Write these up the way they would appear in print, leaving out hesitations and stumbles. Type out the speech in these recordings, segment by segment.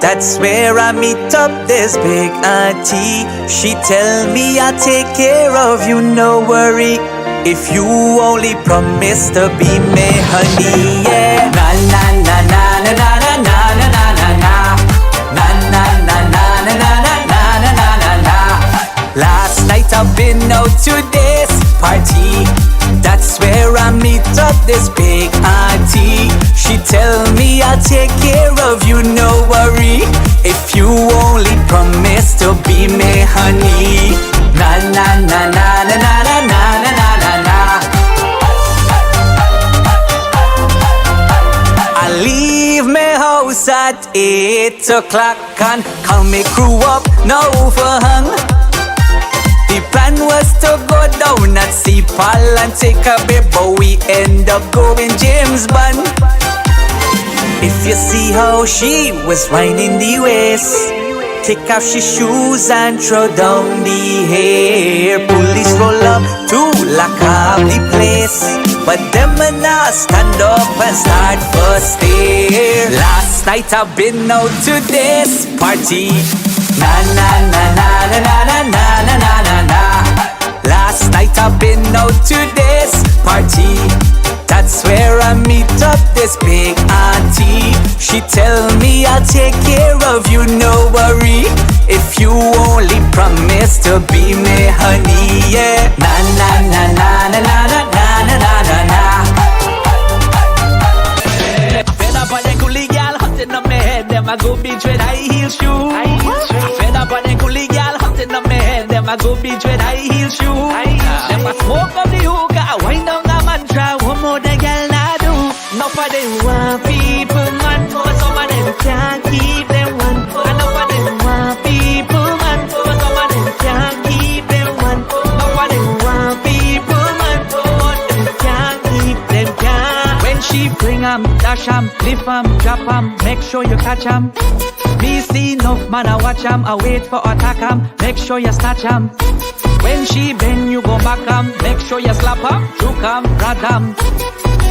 That's where I meet up this big auntie. She tell me I'll take care of you, no worry. If you only promise to be me honey, yeah. Na na na na na na na na na na na. Na na na na na na na na na na na. Last night I've been out to this party. That's where I meet up this big auntie. She tell me I'll take care of you, no worry. If you only promise to be me honey. Na na na na na na na na na na na. I leave my house at 8 o'clock and call me crew up, no overhang. The plan was to go down at Sepal and take a bit, but we end up going James Bond. If you see how she was winding the waist, take off she shoes and throw down the hair. Police roll up to lock up the place, but them and I stand up and start for stare. Last night I've been out to this party. Na na na na na na na na na na na. Last night I've been out to this party. That's where I meet up this big auntie. She tell me I'll take care of you, no worry. If you only promise to be me honey, yeah. Na na na na na na na na na na na. Fed up on the coolie gal, hot in my head. Them I go beach with high heel shoes. Fed up on the coolie gal, hot in my head. Them I go beach with high heel shoes. Them I smoke up the hookah, wind down the mantra. One more the gal I do. Enough of them want people man, but some of them can't keep them one. Enough of them want people man, but some of them can't keep them one. Enough of them want people man, but them can't keep them can't. When she bring 'em, dash 'em, lift 'em, drop 'em, make sure you catch 'em. Me see enough man, I watch 'em, I wait for attack 'em, make sure you snatch 'em. When she bend, you go back 'em, make sure you slap 'em, juke 'em, rad 'em.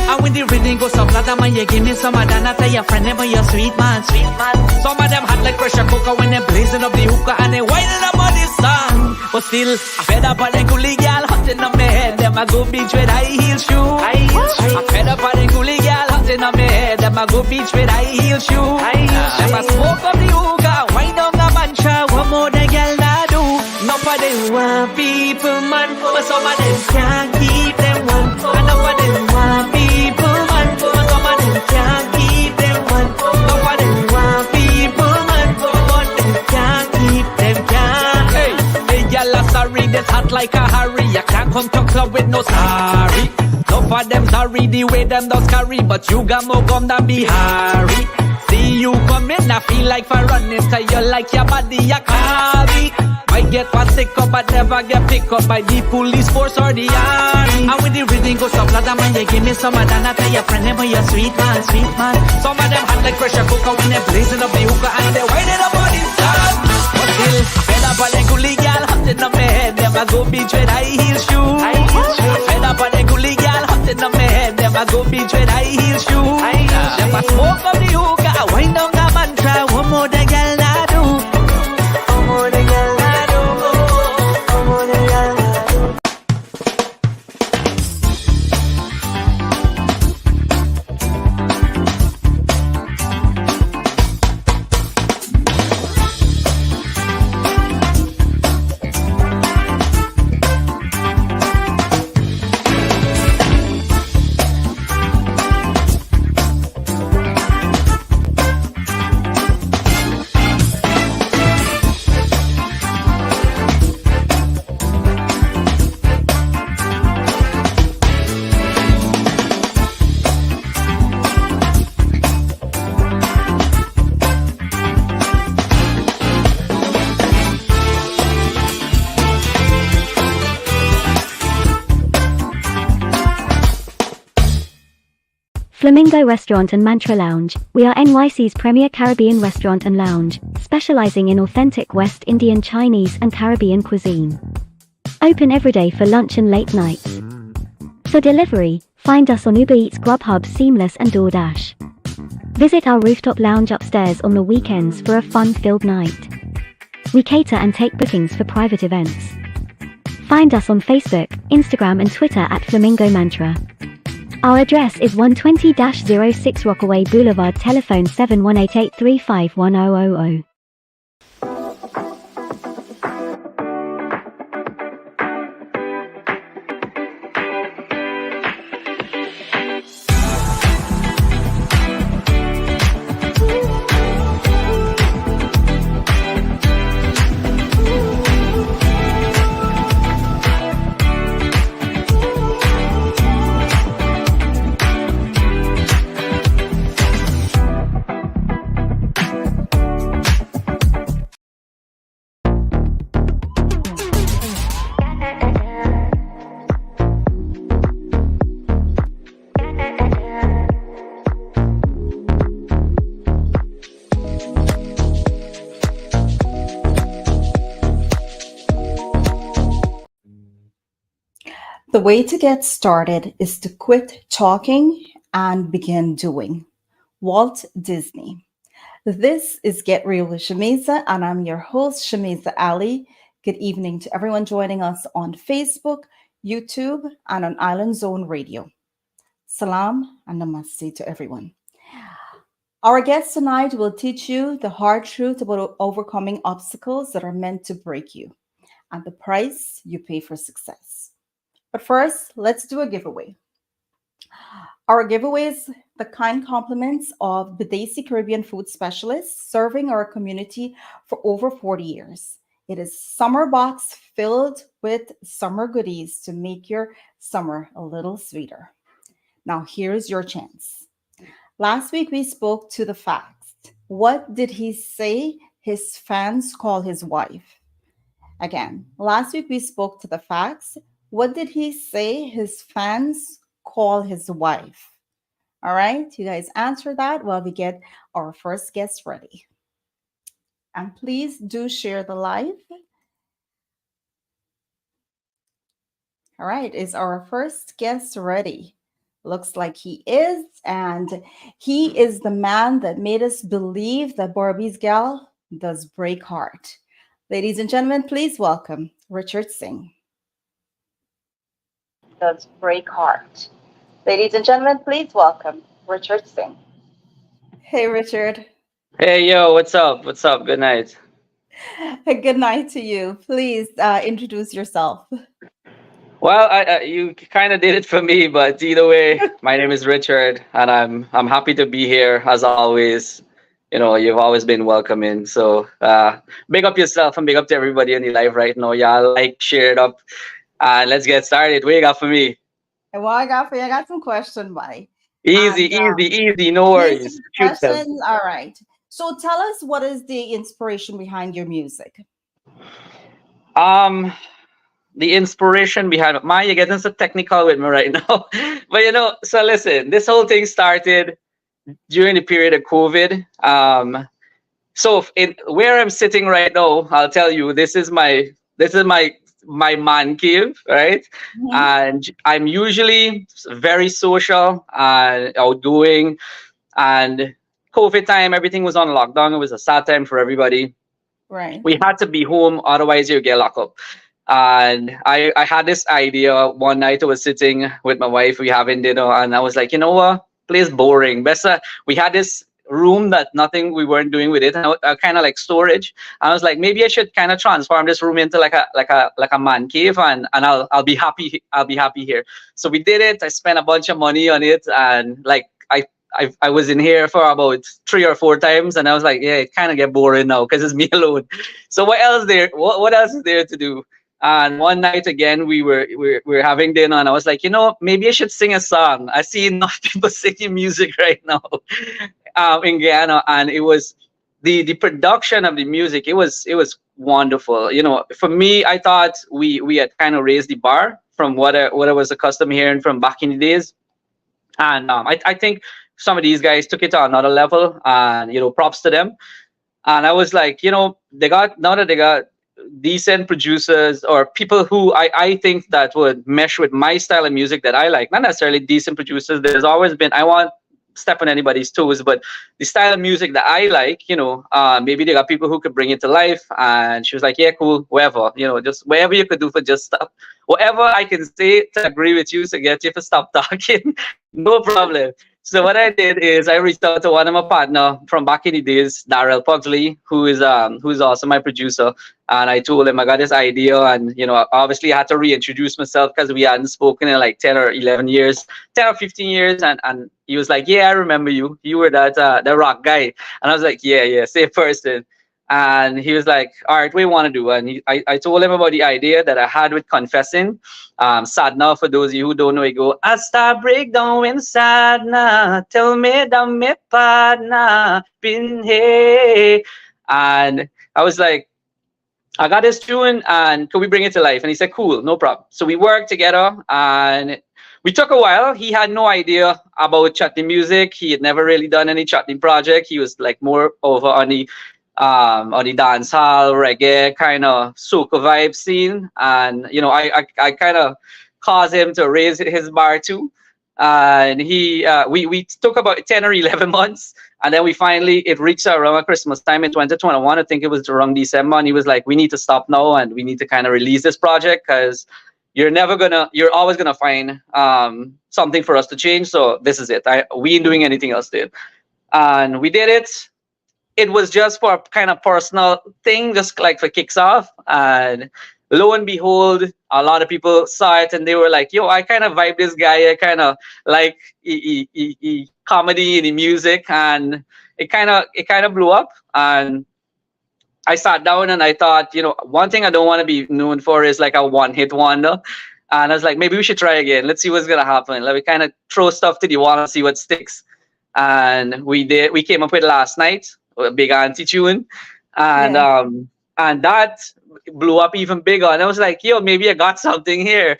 And when the rhythm goes up, like man, you give me some of that. I tell your friend, never your sweet man, sweet man. Some of them hot like pressure cooker when they blazing up the hookah and they whining up on this song. But still, I fed up on the coolie gal, hot in my head. Them I go beach with high heel shoes. I fed up on the coolie gal, hot in my head. Them I go beach with high heel shoes. Them I smoke up the hookah, wind down the mantra. One more the gal I do. Enough of them want people man, but some of them can't keep them one. Enough of them want people man, but some of them can't keep them one. Enough of them want people man, but them can't keep them can't. Hey, hey, y'all are sorry, that's hot like a Harry. You can't come to club with no sorry. Enough of them sorry, the way them dogs carry, but you got more gum than Bihari. See you come in, I feel like for running, tell you like your body a carry. Might get one sick up, but never get picked up by the police force or the army. And when the rhythm goes up, like man, you give me some of that. I tell your friend, never your sweet man, sweet man. Some of them hot like pressure cooker when they blazing up the hookah and they whining up on this song. But still, fed up on the coolie gal, hot in my head. Them I go beach with high heel shoes. Fed up on the coolie gal, hot in my head. Them I go beach with high heel shoes. Them I smoke up the hookah, wind down the mantra. One more the gal I do. One more the gal I do. One more the gal I do. Flamingo Restaurant and Mantra Lounge. We are NYC's premier Caribbean restaurant and lounge, specializing in authentic West Indian, Chinese, and Caribbean cuisine. Open every day for lunch and late nights. For delivery, find us on Uber Eats, Grubhub, Seamless, and DoorDash. Visit our rooftop lounge upstairs on the weekends for a fun-filled night. We cater and take bookings for private events. Find us on Facebook, Instagram and Twitter at Flamingo Mantra. Our address is 120-06 Rockaway Boulevard, telephone 7188351000. The way to get started is to quit talking and begin doing. Walt Disney. This is Get Real with Shameeza, and I'm your host, Shameeza Ali. Good evening to everyone joining us on Facebook, YouTube, and on Island Zone Radio. Salam and namaste to everyone. Our guest tonight will teach you the hard truth about overcoming obstacles that are meant to break you and the price you pay for success. But first, let's do a giveaway. Our giveaway is the kind compliments of Bidesi Caribbean food specialist serving our community for over 40 years. It is summer box filled with summer goodies to make your summer a little sweeter. Now, here's your chance. Last week, we spoke to the facts. What did he say his fans call his wife? Again, last week, we spoke to the facts. What did he say his fans call his wife? All right, you guys answer that while we get our first guest ready. And please do share the live. All right, is our first guest ready? Looks like he is, and he is the man that made us believe that Barbie's gal does break heart. Ladies and gentlemen, please welcome Richard Singh. Does break heart. Ladies and gentlemen, please welcome Richard Singh. Hey, Richard. Hey, yo, what's up? What's up? Good night. Good night to you. Please introduce yourself. Well, you kind of did it for me, but either way, my name is Richard, and I'm happy to be here as always. You know, you've always been welcoming. So big up yourself and big up to everybody in the live right now. Yeah, like, share it up. Let's get started. What you got for me? And what I got for you, I got some questions, buddy. Easy. No worries. Questions. All right. So tell us, what is the inspiration behind your music? The inspiration behind you're getting so technical with me right now. But you know, so listen, this whole thing started during the period of COVID. So where I'm sitting right now, I'll tell you, this is my man cave, right? Mm-hmm. And I'm usually very social and outgoing. And COVID time, everything was on lockdown. It was a sad time for everybody. Right. We had to be home, otherwise you get locked up. And I had this idea one night. I was sitting with my wife, we having dinner, and I was like, you know what? Place boring. Best we had this room that we weren't doing with it, and kind of like storage. I was like, maybe I should kind of transform this room into like a man cave, and I'll be happy. I'll be happy here. So we did it. I spent a bunch of money on it, and like I was in here for about 3 or 4 times, and I was like, yeah, it kind of get boring now because it's me alone. So what else is there to do? And one night again, we were having dinner, and I was like, you know, maybe I should sing a song. I see enough people singing music right now in Guyana, and it was the production of the music. It was wonderful. You know, for me, I thought we had kind of raised the bar from what I was accustomed hearing from back in the days, and I think some of these guys took it to another level, and you know, props to them. And I was like, you know, they got decent producers or people who I think that would mesh with my style of music that I like. Not necessarily decent producers. There's always been, I want step on anybody's toes, but the style of music that I like, maybe there are people who could bring it to life. And she was like, yeah, cool, whatever, just whatever you could do for just stop, whatever I can say to agree with you to get you to stop talking, no problem. So what I did is I reached out to one of my partner from back in the days, Darrell Pugsley, who's also my producer, and I told him I got this idea, and obviously I had to reintroduce myself because we hadn't spoken in like 10 or 11 years, 10 or 15 years, and he was like, yeah, I remember you. You were that the rock guy, and I was like, yeah, same person. And he was like, all right, what do you want to do? And I told him about the idea that I had with confessing. Sadna, for those of you who don't know, it go, I start break down when sadna, tell me that me partner been here. And I was like, I got this tune, and could we bring it to life? And he said, cool, no problem. So we worked together, and we took a while. He had no idea about chutney music. He had never really done any chutney project. He was like more over on the dance hall reggae kind of soca vibe scene, and I kind of caused him to raise his bar too. And we took about 10 or 11 months, and then it reached around Christmas time in 2021. I think it was around December, and he was like, we need to stop now and we need to kind of release this project because you're always gonna find something for us to change. So this is it. We ain't doing anything else, dude. And we did it. It was just for a kind of personal thing, just like for kicks off. And lo and behold, a lot of people saw it and they were like, yo, I kind of vibe this guy. I kind of like comedy and the music. And it kind of blew up. And I sat down and I thought, one thing I don't want to be known for is like a one-hit wonder. And I was like, maybe we should try again. Let's see what's going to happen. Let me kind of throw stuff to the wall and see what sticks. And we came up with Last Night, a big anti tune, and that blew up even bigger. And I was like, yo, maybe I got something here.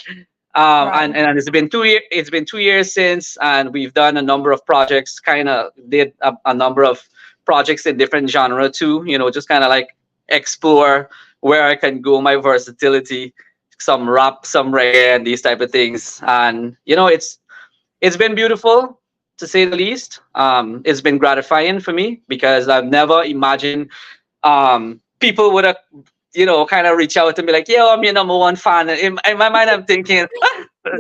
Right. And it's been 2 years. It's been 2 years since, and we've done a number of projects. Kind of did a number of projects in different genre too. Just kind of like explore where I can go, my versatility, some rap, some reggae, and these type of things. And it's been beautiful, to say the least. It's been gratifying for me because I've never imagined people would have, kind of reach out and be like, yo, I'm your number one fan. In my mind, I'm thinking,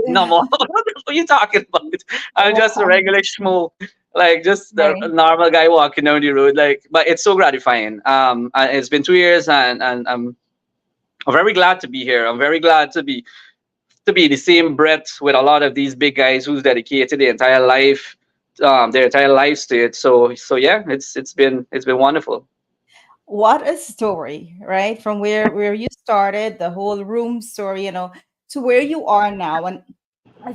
number one, what are you talking about? I'm just a regular schmo, like just a normal guy walking down the road. But it's so gratifying. And it's been 2 years, and I'm very glad to be here. I'm very glad to be in the same breath with a lot of these big guys who's dedicated their entire lives to it. So yeah, it's been wonderful. What a story, right? From where you started, the whole room story, to where you are now. And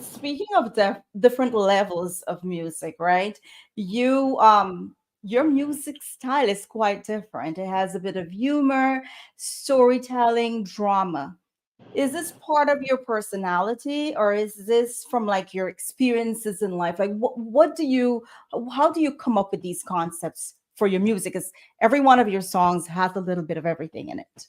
speaking of the different levels of music, right? Your music style is quite different. It has a bit of humor, storytelling, drama. Is this part of your personality, or is this from like your experiences in life? Like how do you come up with these concepts for your music? Because every one of your songs has a little bit of everything in it.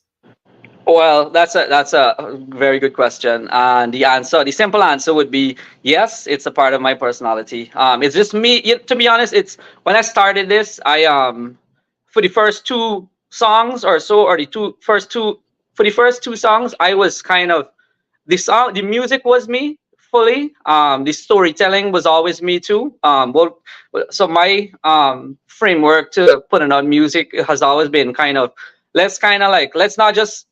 Well, that's a very good question. And the simple answer would be yes, it's a part of my personality. It's just me. To be honest, it's when I started this, for the first two songs or so, or for the first two songs, I was kind of the music was me fully. The storytelling was always me too. So my framework to putting out music has always been let's not just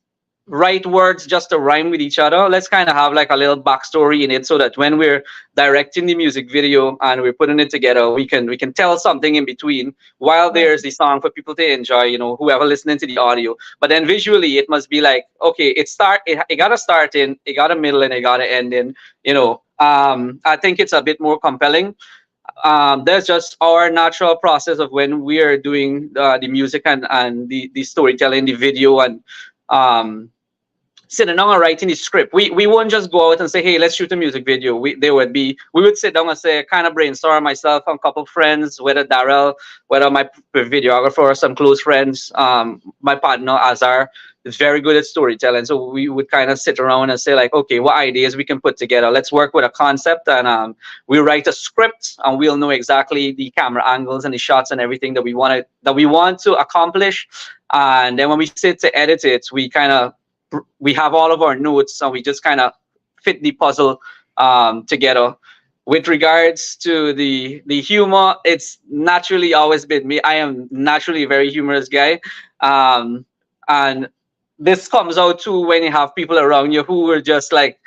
write words just to rhyme with each other. Let's kind of have like a little backstory in it, so that when we're directing the music video and we're putting it together, we can tell something in between while there's the song for people to enjoy, whoever listening to the audio. But then visually it must be like, okay, it got a start in, it got a middle, and it got an end in. I think it's a bit more compelling. There's just our natural process of when we are doing the music and the storytelling, the video, and sitting down and writing the script. We won't just go out and say, hey, let's shoot a music video. We would sit down and say, kind of brainstorm, myself and a couple of friends, whether Darrell, whether my videographer or some close friends, my partner Azar, is very good at storytelling. So we would kind of sit around and say like, okay, what ideas we can put together? Let's work with a concept, and we write a script, and we'll know exactly the camera angles and the shots and everything that we want to accomplish. And then when we sit to edit it, we have all of our notes, and we just kind of fit the puzzle together. With regards to the humor, it's naturally always been me. I am naturally a very humorous guy, and this comes out too when you have people around you who are just like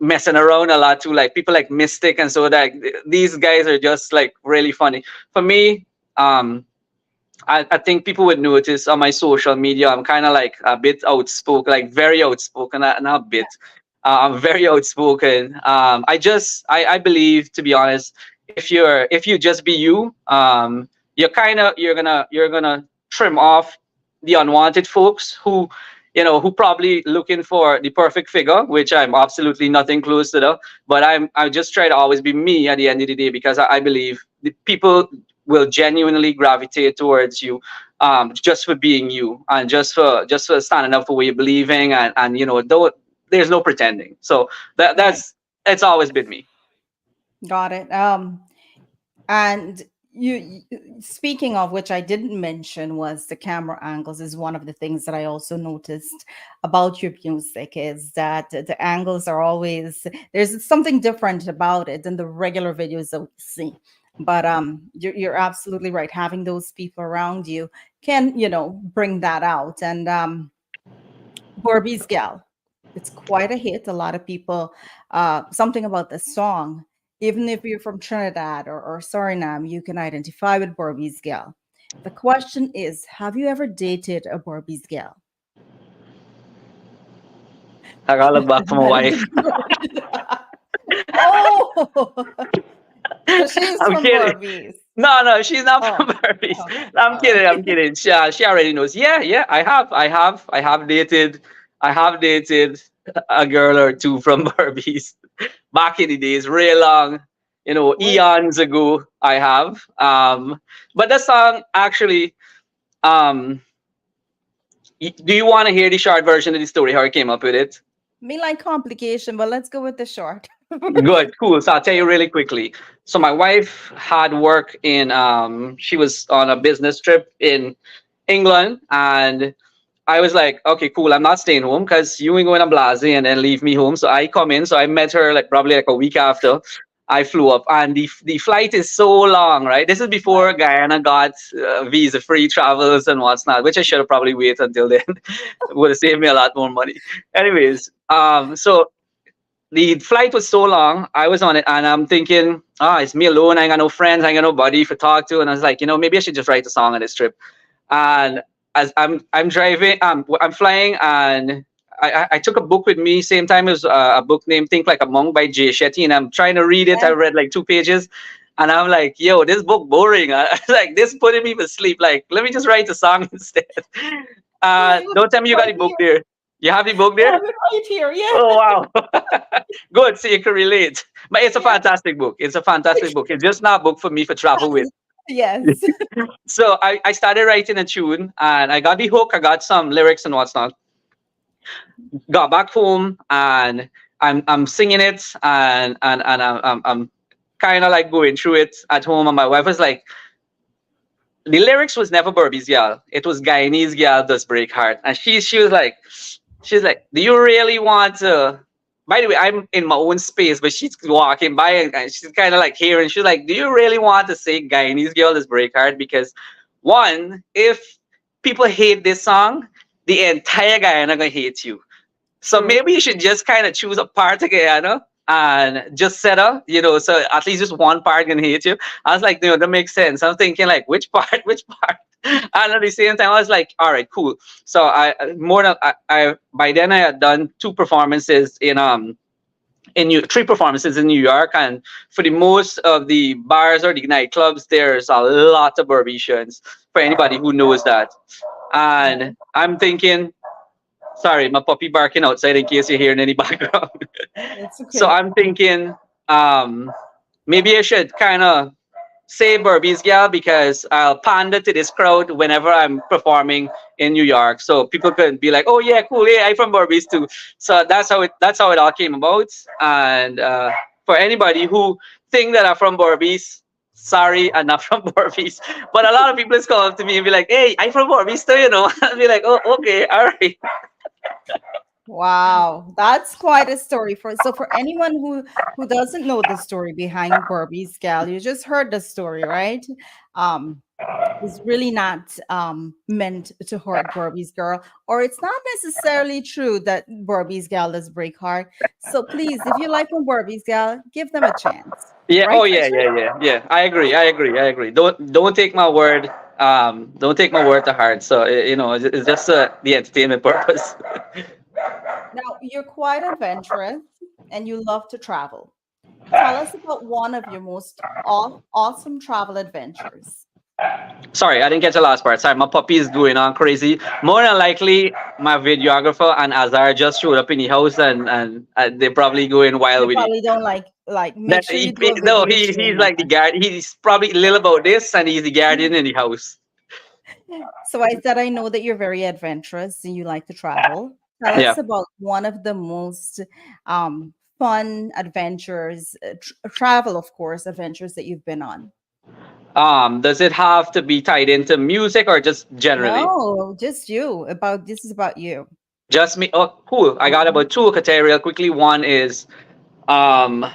messing around a lot too, like people like Mystic, and so that these guys are just like really funny. For me, I think people would notice on my social media, I'm kind of like a bit outspoken, like very outspoken, not a bit. I'm very outspoken. I believe, to be honest, if you just be you, you're gonna trim off the unwanted folks who probably looking for the perfect figure, which I'm absolutely nothing close to that. But I just try to always be me at the end of the day, because I believe the people will genuinely gravitate towards you, just for being you, and just for standing up for what you're believing, and though there's no pretending. So that's it's always been me. Got it. And speaking of which, I didn't mention was the camera angles is one of the things that I also noticed about your music, is that the angles are always, there's something different about it than the regular videos that we see. But you're absolutely right. Having those people around you can, bring that out. And Barbie's Gal, it's quite a hit. A lot of people, something about the song, even if you're from Trinidad or Suriname, you can identify with Barbie's Gal. The question is, have you ever dated a Barbie's Gal? I gotta look back for my wife. Oh, so she's I'm from kidding. Barbies. No, she's not Oh, from Barbies. oh, I'm kidding. I'm okay. kidding. She already knows. Yeah. I have dated. I have dated a girl or two from Barbies back in the days, real long, Wait, eons ago. I have. But the song actually. Um, do you want to hear the short version of the story? How I came up with it? me like complication, but let's go with the short. Good, cool. So I'll tell you really quickly. So my wife had work in she was on a business trip in England, and I was like, okay, cool, I'm not staying home because you ain't going to Blase and then leave me home. So I come in. So I met her like probably like a week after I flew up, and the flight is so long, right? This is before Right. Guyana got visa free travels and what's not, which I should have probably waited until then. Would have saved me a lot more money. Anyways, so the flight was so long, I was on it, and I'm thinking, it's me alone. I ain't got no friends, I ain't got nobody to talk to. And I was like, maybe I should just write a song on this trip. And as I'm driving, I'm flying, and I took a book with me. Same time as a book named Think Like a Monk by Jay Shetty, and I'm trying to read it. I Yes. read like 2 pages, and I'm like, yo, this book boring. Like this putting me to sleep. Like, let me just write a song instead. Don't tell me you got Right the book here. there. You have the book I there? have it right here. Yeah. Oh wow. Good, so you can relate. But it's a Yeah. fantastic book. It's a fantastic book. It's just not a book for me for travel with. Yes. So I started writing a tune, and I got the hook, I got some lyrics and what's not. Got back home, and I'm singing it, and I'm kind of like going through it at home, and my wife was like, the lyrics was never Barbie's Gal. It was Guyanese Gal Does Break Heart. And she was like, do you really want to? By the way, I'm in my own space, but she's walking by, and she's kind of like hearing. She's like, do you really want to say Guyanese Girl Does Break Heart? Because one, if people hate this song, the entire Guyana gonna hate you. So True. maybe you should just kind of choose a part of Guyana and just set up, so at least just one part can hate you. I was like, that makes sense. I'm thinking like, which part, which part? And at the same time, I was like, all right, cool. So I by then I had done 2 performances three performances in New York, and for the most of the bars or the nightclubs, there's a lot of Barbicians, for anybody who knows that. And I'm thinking, sorry, my puppy barking outside in case you're hearing any background. It's So okay. I'm thinking, maybe I should kind of say Burmese gal because I'll pander to this crowd whenever I'm performing in New York, so people can be like, "Oh yeah, cool, yeah, I'm from Burmese too." So that's how it all came about. And for anybody who think that I'm from Burmese, sorry, I'm not from Burmese. But a lot of people just come up to me and be like, "Hey, I'm from Burmese too," you know. I'll be like, "Oh, okay, all right." Wow, that's quite a story. For anyone who doesn't know the story behind Barbie's gal, you just heard the story, right? Um, it's really not meant to hurt Barbie's girl, or it's not necessarily true that Barbie's gal does break heart. So please, if you like from Barbie's gal, give them a chance, Yeah. right, Oh yeah. Richard? Yeah. Yeah. Yeah. I agree. I agree. I agree. Don't take my word. Don't take my word to heart. So it's just the entertainment purpose. Now, you're quite adventurous and you love to travel. Tell us about one of your most awesome travel adventures. Sorry, I didn't catch the last part. Sorry, my puppy is going on crazy. More than likely, my videographer and Azar just showed up in the house, and they're probably going You wild with it. probably don't like make That sure you do a no, video he's showing like the that. guard. He's probably little about this, and he's the guardian in the house. So I said I know that you're very adventurous and you like to travel. Tell Yeah. us about one of the most fun adventures, travel, of course, adventures that you've been on. Does it have to be tied into music or just generally? No, just you. About this is about you. Just me. Oh, cool. I got about two okay, real quickly. One is um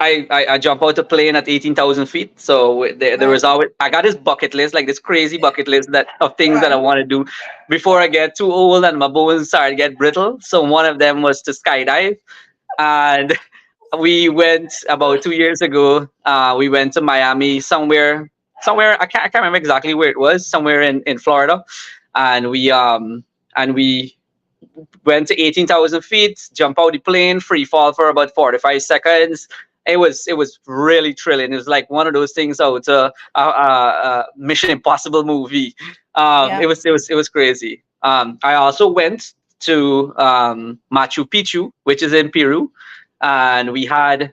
I jump out a plane at 18,000 feet. So there Right, was always, I got this bucket list, like this crazy bucket list that of things that I right. want to do before I get too old and my bones start to get brittle. So one of them was to skydive. And we went about 2 years ago. We went to Miami, somewhere I can't remember exactly where it was, somewhere in Florida. And we went to 18,000 feet, jump out the plane, free fall for about 45 seconds. It was really thrilling. It was like one of those things out a Mission Impossible movie. Yeah. It was crazy. I also went to Machu Picchu, which is in Peru, and we had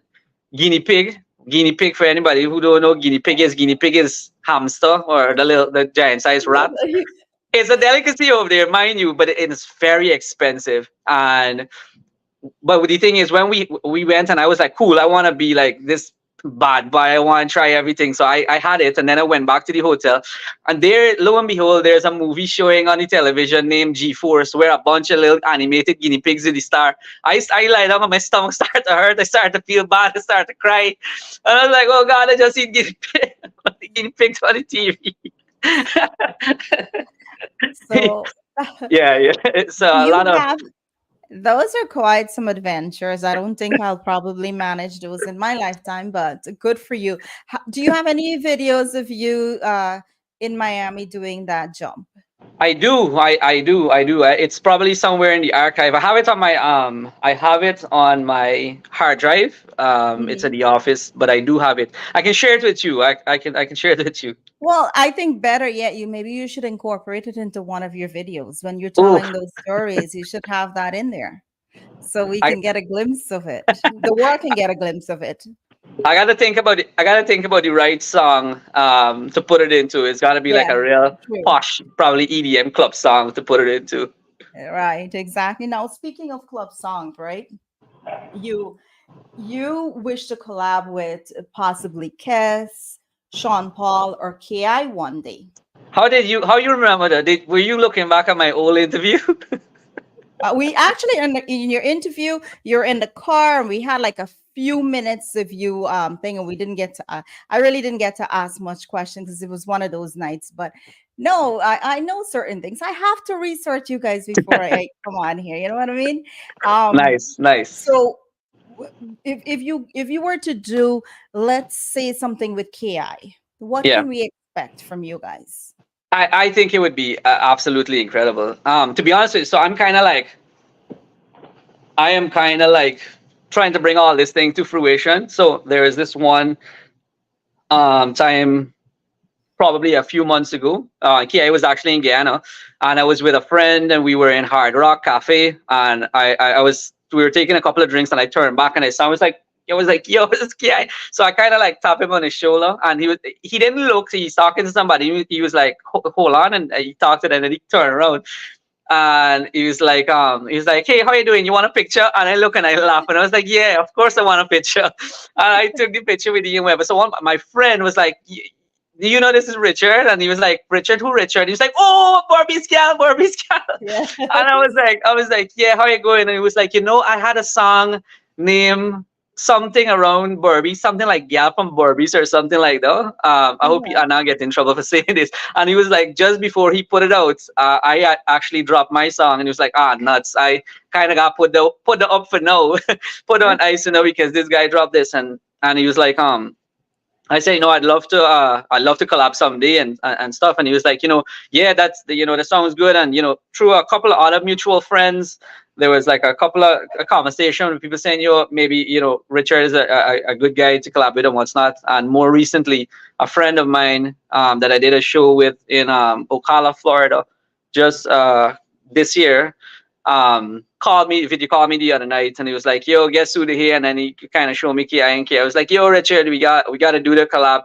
guinea pig. Guinea pig, for anybody who don't know, guinea pig is hamster or the giant sized rat. It's a delicacy over there, mind you, but it's very expensive. And but the thing is, when we went, and I was like, cool, I want to be like this bad boy. I want to try everything. So I had it, and then I went back to the hotel, and there, lo and behold, there's a movie showing on the television named G-Force, where a bunch of little animated guinea pigs in the star. I lied up, and my stomach started to hurt. I started to feel bad. I started to cry, and I was like, oh God, I just seen guinea pigs on the TV. So Yeah, yeah. It's a you lot of. have those are quite some adventures. I don't think I'll probably manage those in my lifetime, but good for you. Do you have any videos of you in Miami doing that jump? I do. I do. I do. It's probably somewhere in the archive. I have it on my hard drive. It's at Mhm. the office, but I do have it. I can share it with you. I can share it with you. Well, I think better yet, you should incorporate it into one of your videos when you're Oh, telling those stories. You should have that in there so we I can get a glimpse of it. The world can get a glimpse of it. I gotta think about it. I gotta think about the right song to put it into. It's gotta be like Yeah, a real true. posh, probably EDM club song to put it into. Right, exactly. Now, speaking of club songs, right? You you wish to collab with possibly Kes, Sean Paul, or KI one day. How you remember that? Were you looking back at my old interview? We actually in your interview, you're in the car, and we had like a few minutes of you thing, and we didn't get to. I really didn't get to ask much questions because it was one of those nights. But no, I know certain things. I have to research you guys before I come on here. You know what I mean? Um, Nice, nice. so if you were to do, let's say, something with KI, what Yeah. can we expect from you guys? I think it would be absolutely incredible. To be honest with you, so I am kind of like trying to bring all this thing to fruition. So there is this one time, probably a few months ago. I was actually in Guyana, and I was with a friend, and we were in Hard Rock Cafe, and we were taking a couple of drinks, and I turned back and I was like, I was like, yo, this guy. So I kind of like tap him on his shoulder, and he didn't look. He's talking to somebody. He was like, hold on, and he talked to them, and then he turned around. And he was like, hey, how you doing? You want a picture? And I look and I laugh, and I was like, yeah, of course I want a picture. And I took the picture with Ian Weber. So my friend was like, you know, this is Richard. And he was like, Richard, who Richard? He was like, oh, Barbie's gal. Yeah. And I was like, yeah, how you going? And he was like, I had a song named something around Barbie, something like Gal from Barbies or something like that. I hope I now get in trouble for saying this. And he was like, just before he put it out, I actually dropped my song, and he was like, nuts. I kind of got put the up for now, put on ice for now because this guy dropped this, and he was like, I say, I'd love to collab someday and stuff. And he was like, yeah, that's the song is good. And, through a couple of other mutual friends, there was like a conversation with people saying, maybe, Richard is a good guy to collab with and what's not. And more recently, a friend of mine that I did a show with in Ocala, Florida, just this year, video called me the other night, and he was like, yo, guess who here? And then he kind of showed me KI and K. I was like, yo, Richard, we got to do the collab,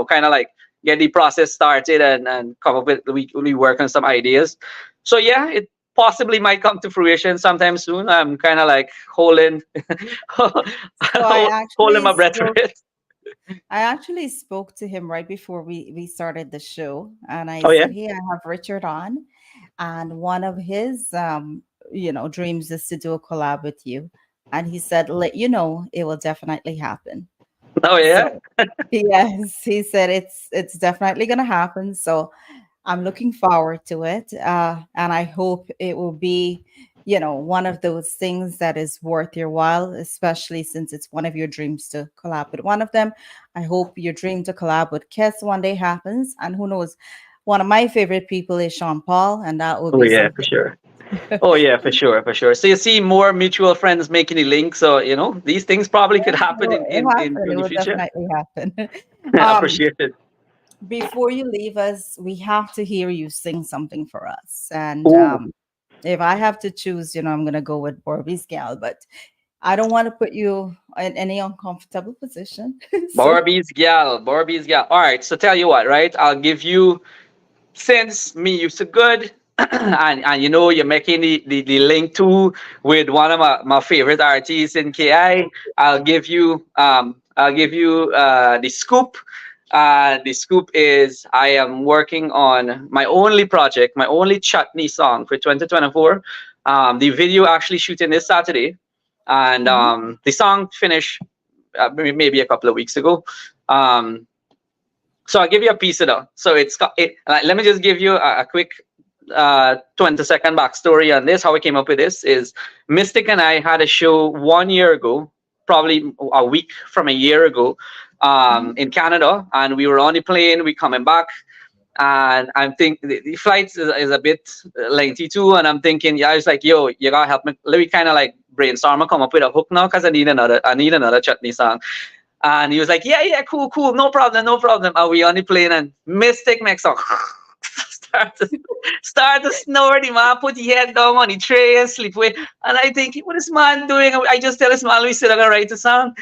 kind of like get the process started and come up with, we work on some ideas. So yeah, it possibly might come to fruition sometime soon. I'm kind of like holding my breath for it. I actually spoke to him right before we started the show, and I yeah? said, hey, I have Richard on, and one of his dreams is to do a collab with you. And he said, let you know, it will definitely happen. Oh yeah. So, yes, he said it's definitely gonna happen. So I'm looking forward to it. And I hope it will be, one of those things that is worth your while, especially since it's one of your dreams to collab with one of them. I hope your dream to collab with Kes one day happens. And who knows, one of my favorite people is Sean Paul, and that would be something. For sure. Oh yeah, for sure. So you see more mutual friends making a link. So these things probably could happen in the future. Definitely happen. I appreciate it. Before you leave us, we have to hear you sing something for us. And if I have to choose, I'm gonna go with Barbie's Gal, but I don't want to put you in any uncomfortable position. Barbie's Gal. All right. So tell you what, right? I'll give you, since me used to good. and you're making the link too with one of my favorite artists in KI. I'll give you the scoop. The scoop is I am working on my only project, my only chutney song for 2024. The video actually shooting this Saturday, and the song finished maybe a couple of weeks ago. So I'll give you a piece of that. So let me just give you a quick 20-second backstory on this. How we came up with this is Mystic and I had a show 1 year ago, probably a week from a year ago, in Canada, and we were on the plane. We coming back, and I'm thinking the flight is a bit lengthy too. And I'm thinking, I was like, yo, you gotta help me. Let me kind of like brainstorm and come up with a hook now, because I need another chutney song. And he was like, yeah, cool, no problem. And we on the plane, and Mystic makes a start to snore. The man put his head down on the tray and sleep away. And I think, what is man doing? I just tell this man we said I'm gonna write a song.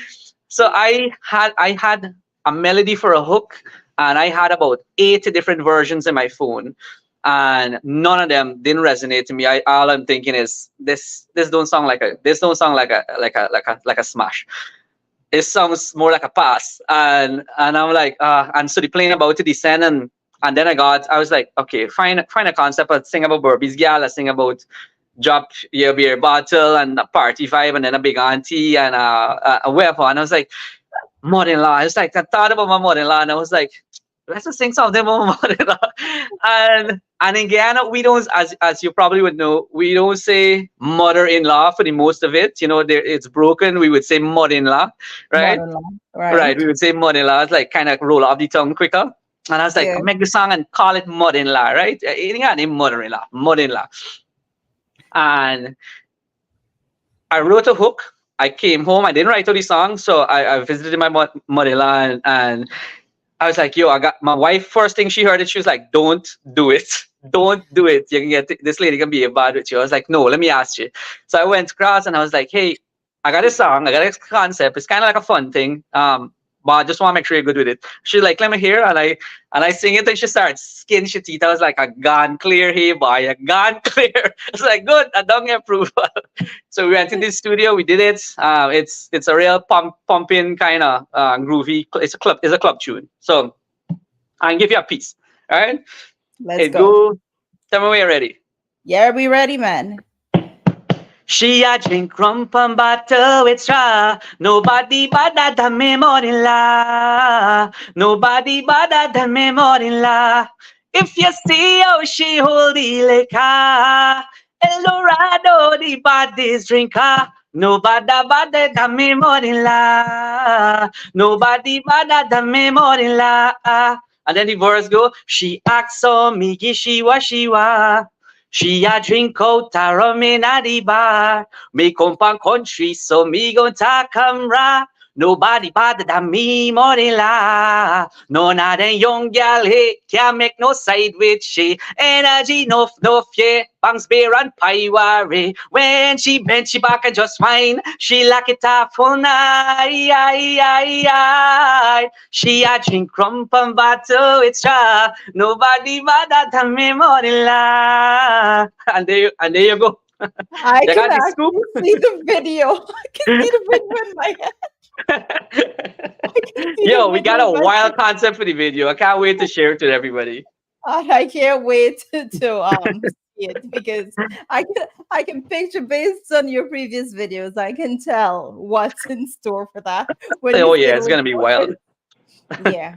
So I had a melody for a hook, and I had about 8 different versions in my phone, and none of them didn't resonate to me. All I'm thinking is this don't sound like a smash. It sounds more like a pass. And I'm like, and so the plane about to descend, and then I was like, okay, find a concept. I sing about Barbie's Gal, I sing about drop your beer bottle and a party vibe, and then a big auntie and a weapon. And I was like, mother-in-law. I was like, I thought about my mother-in-law, and I was like, let's just sing something about my mother-in-law. And in Guyana, we don't, as you probably would know, we don't say mother-in-law for the most of it. It's broken. We would say mother-in-law, right? Mother-in-law, right. We would say mother-in-law. It's like kind of roll off the tongue quicker. And I was like, I'll make the song and call it mother-in-law, right? It ain't got name mother-in-law. And I wrote a hook. I came home. I didn't write all the song, so I visited my mother-in-law, and I was like, yo, I got my wife. First thing she heard it, she was like, don't do it. Don't do it. You can get this lady can be bad with you. I was like, no, let me ask you. So I went across and I was like, hey, I got a song, I got a concept. It's kind of like a fun thing. But I just want to make sure you're good with it. She's like, let me hear, and I sing it, and she starts skin she teeth. I was like, a gone clear here, boy, a gone clear. It's like, good, I don't get approval. So we went in this studio, we did it. It's a real pumping kind of groovy. It's a club tune. So I can give you a piece. All right, Let's go. Tell me when you're ready. Yeah, we ready, man. She a drink rum from bottle with straw. Nobody better than me morning la. Nobody better than me morning la. If you see how she hold the liquor, El Dorado the baddest drinker. Nobody better than me morning la. Nobody better than me morning la. And then the verse go, she acts so me, she wa. She a drink out a rum in a the bar. Me come from country, so me go ta camera. Nobody better than me, money la. None of them young gal hey can't make no side with she. Energy no yeah. Bangs beer and pie worry. When she bend she back and just fine. She lock it off all night. She a drink rum from bottle with straw. Nobody better than me, money la. And there you go. I can actually see the video. I can see the video in my head. Yo, we got a wild concept for the video. I can't wait to share it with everybody. I can't wait to see it because I can picture based on your previous videos. I can tell what's in store for that. Oh yeah, it's gonna be wild. Yeah.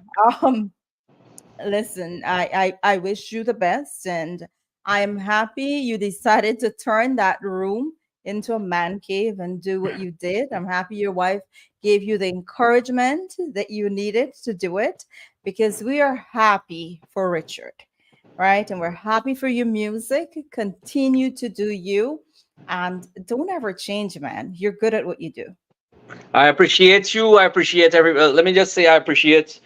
Listen, I wish you the best, and I'm happy you decided to turn that room into a man cave and do what you did. I'm happy your wife gave you the encouragement that you needed to do it, because we are happy for Richard, right? And we're happy for your music. Continue to do you, and don't ever change, man. You're good at what you do. I appreciate you. I appreciate let me just say I appreciate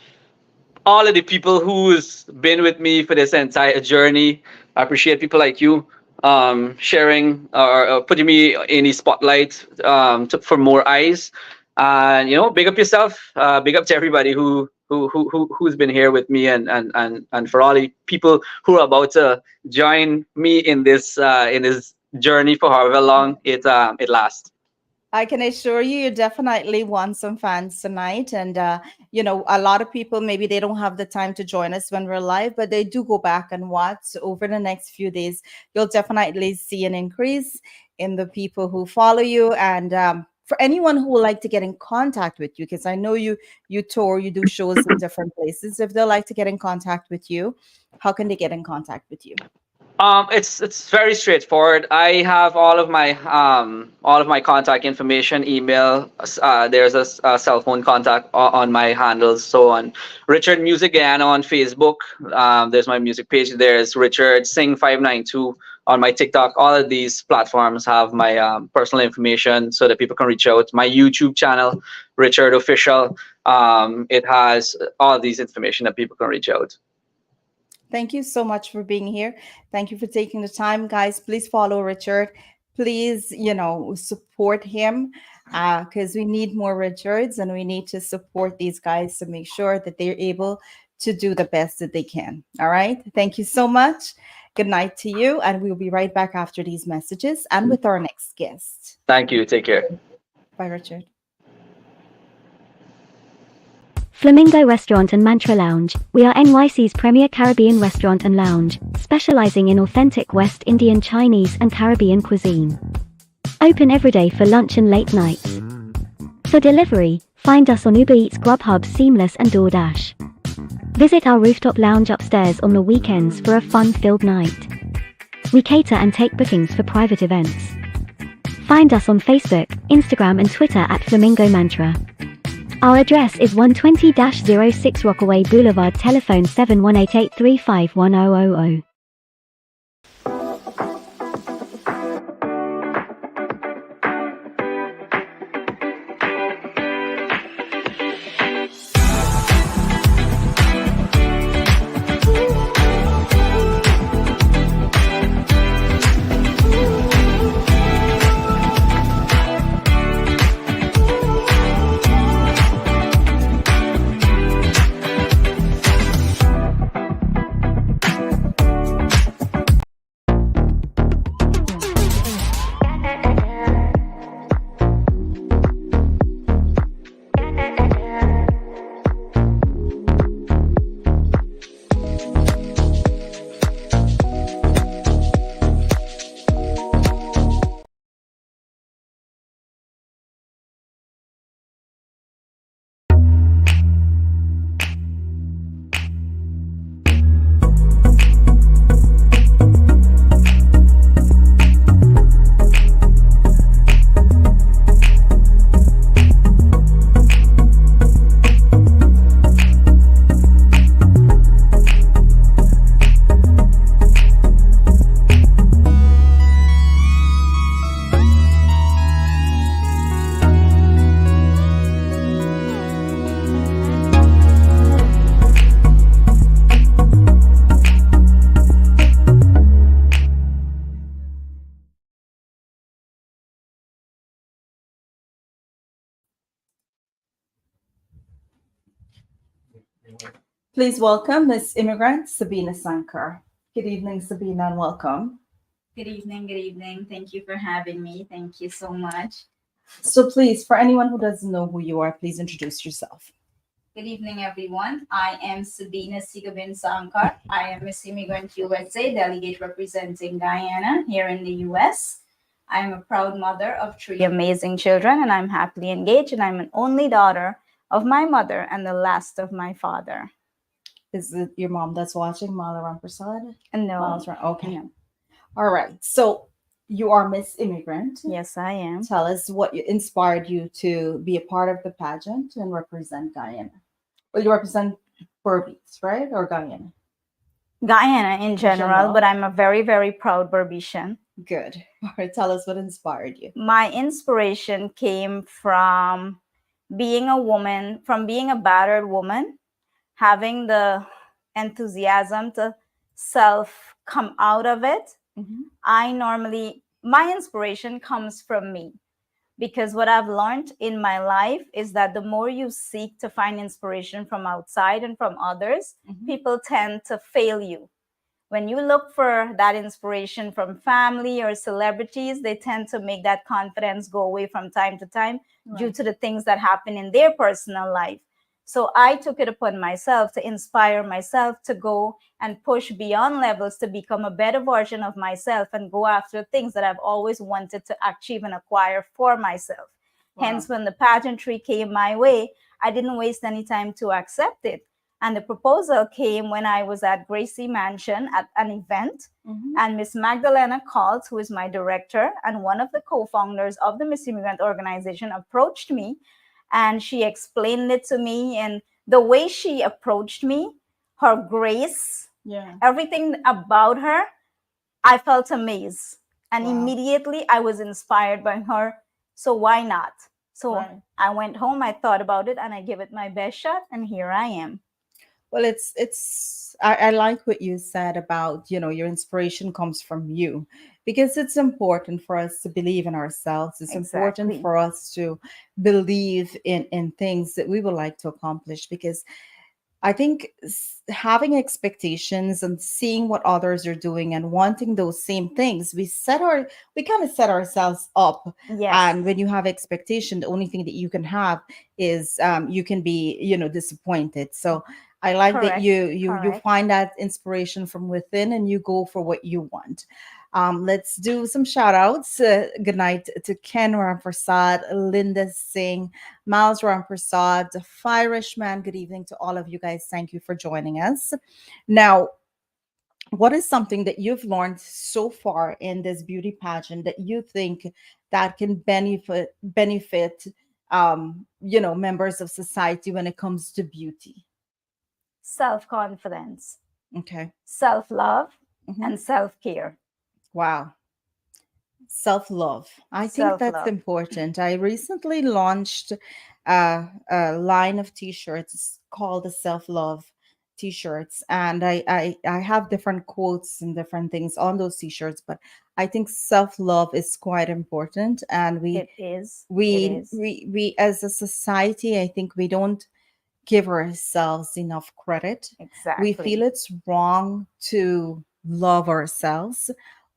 all of the people who's been with me for this entire journey. I appreciate people like you sharing or putting me in the spotlight for more eyes. And big up yourself. Big up to everybody who's been here with me, and for all the people who are about to join me in this journey for however long it lasts. I can assure you, you definitely won some fans tonight. And, a lot of people, maybe they don't have the time to join us when we're live, but they do go back and watch over the next few days. You'll definitely see an increase in the people who follow you. And for anyone who would like to get in contact with you, because I know you tour, you do shows in different places. If they'd like to get in contact with you, how can they get in contact with you? It's very straightforward. I have all of my contact information, email. There's a cell phone contact on my handles. So on Richard Music-Guyana on Facebook, there's my music page. There's Richard Singh 592 on my TikTok. All of these platforms have my personal information so that people can reach out. My YouTube channel, Richard Official, it has all these information that people can reach out. Thank you so much for being here. Thank you for taking the time, guys. Please follow Richard. Please, support him because we need more Richards, and we need to support these guys to make sure that they're able to do the best that they can. All right. Thank you so much. Good night to you. And we'll be right back after these messages and with our next guest. Thank you. Take care. Bye, Richard. Flamingo Restaurant and Mantra Lounge. We are NYC's premier Caribbean restaurant and lounge, specializing in authentic West Indian, Chinese, and Caribbean cuisine. Open every day for lunch and late nights. For delivery, find us on Uber Eats, Grubhub, Seamless, and DoorDash. Visit our rooftop lounge upstairs on the weekends for a fun-filled night. We cater and take bookings for private events. Find us on Facebook, Instagram, and Twitter at Flamingo Mantra. Our address is 120-06 Rockaway Boulevard, telephone 7188351000. Please welcome Miss Immigrant Sebena Sankar. Good evening, Sebena, and welcome. Good evening, good evening. Thank you for having me. Thank you so much. So, please, for anyone who doesn't know who you are, please introduce yourself. Good evening, everyone. I am Sabina Seegobin Sankar. I am Miss Immigrant USA delegate representing Guyana here in the US. I am a proud mother of three amazing children, and I'm happily engaged, and I'm an only daughter of my mother and the last of my father. Is it your mom that's watching, Mala Ramprasad? And no, Mala's okay. no. All right. So, you are Miss Immigrant. Yes, I am. Tell us what inspired you to be a part of the pageant and represent Guyana. Well, you represent Berbice, right? Or Guyana? Guyana in general, general. but I'm a very, very proud Berbecian. Good. All right. Tell us what inspired you. My inspiration came from being a woman, from being a battered woman, having the enthusiasm to self come out of it. My inspiration comes from me, because what I've learned in my life is that the more you seek to find inspiration from outside and from others, people tend to fail you. When you look for that inspiration from family or celebrities, they tend to make that confidence go away from time to time due to the things that happen in their personal life. So I took it upon myself to inspire myself to go and push beyond levels to become a better version of myself and go after things that I've always wanted to achieve and acquire for myself. Hence, when the pageantry came my way, I didn't waste any time to accept it. And the proposal came when I was at Gracie Mansion at an event. And Miss Magdalena called, who is my director and one of the co-founders of the Miss Immigrant organization, approached me, and she explained it to me. And the way she approached me, her grace, everything about her, I felt amazed. And immediately I was inspired by her. So why not? So I went home, I thought about it, and I gave it my best shot, and here I am. Well, I like what you said about, your inspiration comes from you, because it's important for us to believe in ourselves. It's important for us to believe in things that we would like to accomplish, because I think having expectations and seeing what others are doing and wanting those same things, we kind of set ourselves up. Yes. And when you have expectation, the only thing that you can have is you can be, disappointed. So I like that you find that inspiration from within and you go for what you want. Let's do some shout outs. Good night to Ken Ramprasad, Linda Singh, Miles Ramprasad, Firish Man. Good evening to all of you guys. Thank you for joining us. Now, what is something that you've learned so far in this beauty pageant that you think that can benefit members of society when it comes to beauty? Self-confidence, Okay. self-love, and self-care. Wow. Self-love. I think that's Self-love. important. I recently launched a line of t-shirts called the self-love t-shirts, and I have different quotes and different things on those t-shirts, but I think self-love is quite important, and It is. we as a society, I think we don't give ourselves enough credit. Exactly. We feel it's wrong to love ourselves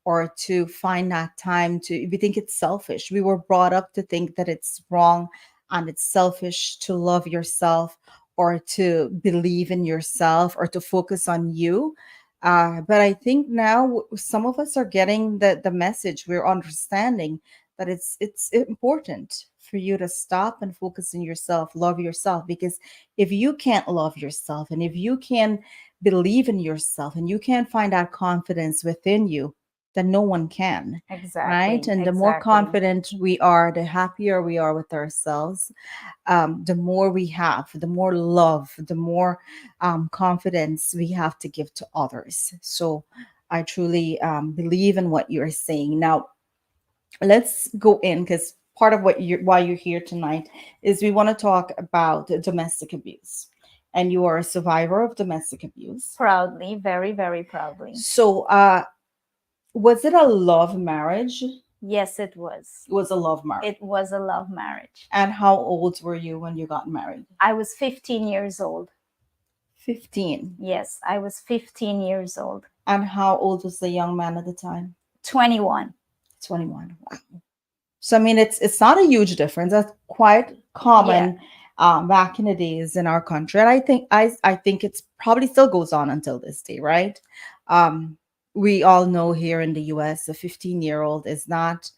or to find that time we think it's selfish. We were brought up to think that it's wrong and it's selfish to love yourself or to believe in yourself or to focus on you. But I think now some of us are getting the message. We're understanding that it's important for you to stop and focus on yourself, love yourself, because if you can't love yourself and if you can believe in yourself and you can't find that confidence within you, then no one can. Exactly. Right? And the more confident we are, the happier we are with ourselves. The more we have, the more love, the more confidence we have to give to others. So I truly believe in what you're saying. Now, let's go in, because part of why you're here tonight is we want to talk about domestic abuse, and you are a survivor of domestic abuse. Proudly, very, very proudly. So, was it a love marriage? Yes, it was. It was a love marriage. It was a love marriage. And how old were you when you got married? I was 15 years old. 15. Yes, I was 15 years old. And how old was the young man at the time? 21. 21. Wow. So I mean, it's not a huge difference. That's quite common back in the days in our country, and I think it's probably still goes on until this day, right? Um, we all know here in the U.S. a 15-year-old is not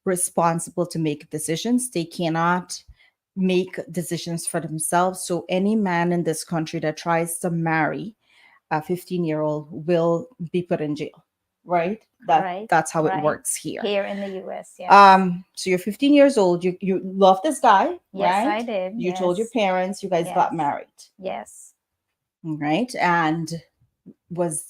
responsible to make decisions. They cannot make decisions for themselves. So any man in this country that tries to marry a 15-year-old will be put in jail, right? Right. That's how it Right. works here. Here in the US, yes. So you're 15 years old, you love this guy, Yes, I right? did. You told your Yes. parents, you guys got Yes. married, Yes. right? And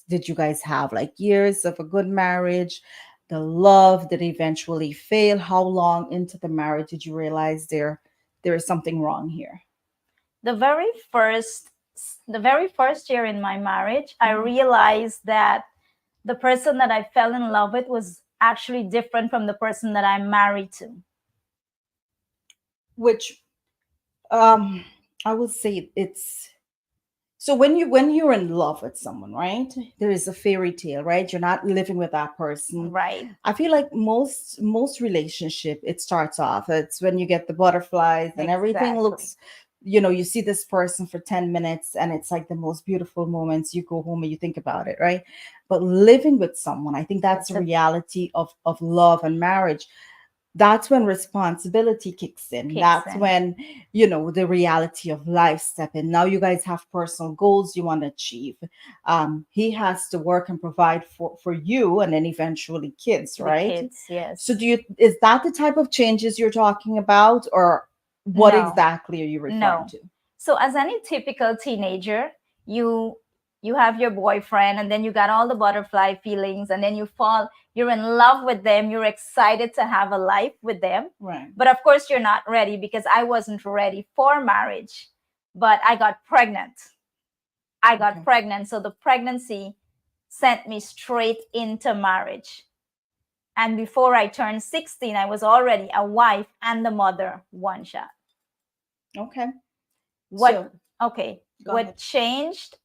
did you guys have like years of a good marriage? The love did eventually fail? How long into the marriage did you realize there is something wrong here? The very first year in my marriage, I realized that the person that I fell in love with was actually different from the person that I'm married to. Which I would say it's so when you're in love with someone, right? There is a fairy tale, right? You're not living with that person. Right. I feel like most relationship, it starts off. It's when you get the butterflies and everything Exactly. looks, you see this person for 10 minutes and it's like the most beautiful moments. You go home and you think about it, right? But living with someone, I think that's the reality of love and marriage. That's when responsibility kicks in. That's when, the reality of life step in. Now you guys have personal goals you want to achieve. He has to work and provide for you and then eventually kids, right? Kids, yes. So is that the type of changes you're talking about, or what No. exactly are you referring to? So as any typical teenager, you have your boyfriend and then you got all the butterfly feelings and then you're in love with them, you're excited to have a life with them. Right. But of course you're not ready because I wasn't ready for marriage. But I got pregnant. So the pregnancy sent me straight into marriage. And before I turned 16, I was already a wife and the mother, one shot. Okay. What changed?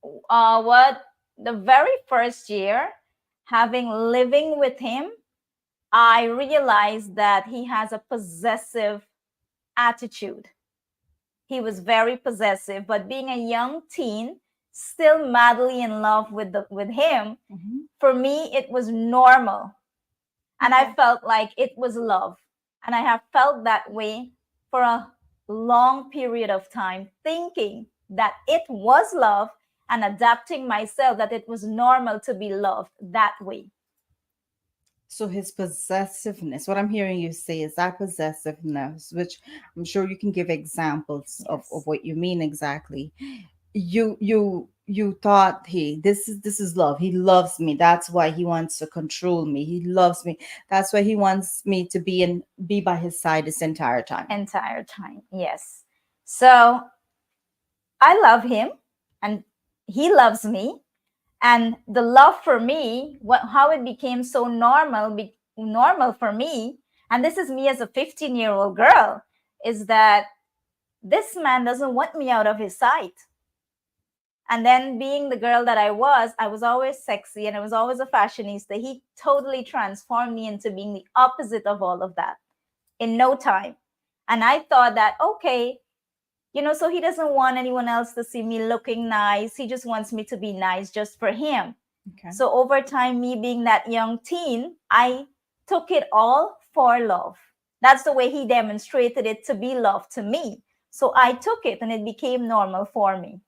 What the very first year, living with him, I realized that he has a possessive attitude. He was very possessive, but being a young teen, still madly in love with him, for me it was normal, and I felt like it was love, and I have felt that way for a long period of time, thinking that it was love and adapting myself that it was normal to be loved that way. So his possessiveness, what I'm hearing you say is that possessiveness, which I'm sure you can give examples of what you mean exactly. You thought, hey, this is love. He loves me. That's why he wants to control me. He loves me. That's why he wants me to be by his side this entire time. Yes. So I love him and he loves me. And the love for me, how it became so normal for me, and this is me as a 15-year-old girl, is that this man doesn't want me out of his sight. And then being the girl that I was always sexy and I was always a fashionista. He totally transformed me into being the opposite of all of that in no time. And I thought that, okay, so he doesn't want anyone else to see me looking nice. He just wants me to be nice just for him. Okay. So over time, me being that young teen, I took it all for love. That's the way he demonstrated it to be love to me. So I took it and it became normal for me.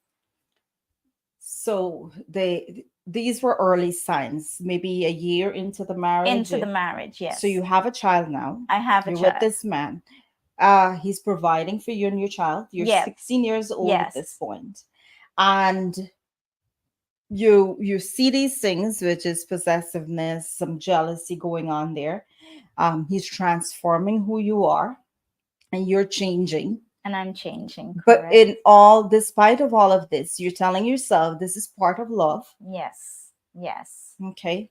So these were early signs, maybe a year into the marriage? Yes. So you have a child now. I have a child. You're with this man. He's providing for you and your child. You're 16 years old at this point. And you see these things, which is possessiveness, some jealousy going on there. He's transforming who you are, and you're changing. And I'm changing. But despite of all of this, you're telling yourself this is part of love. Yes. Okay.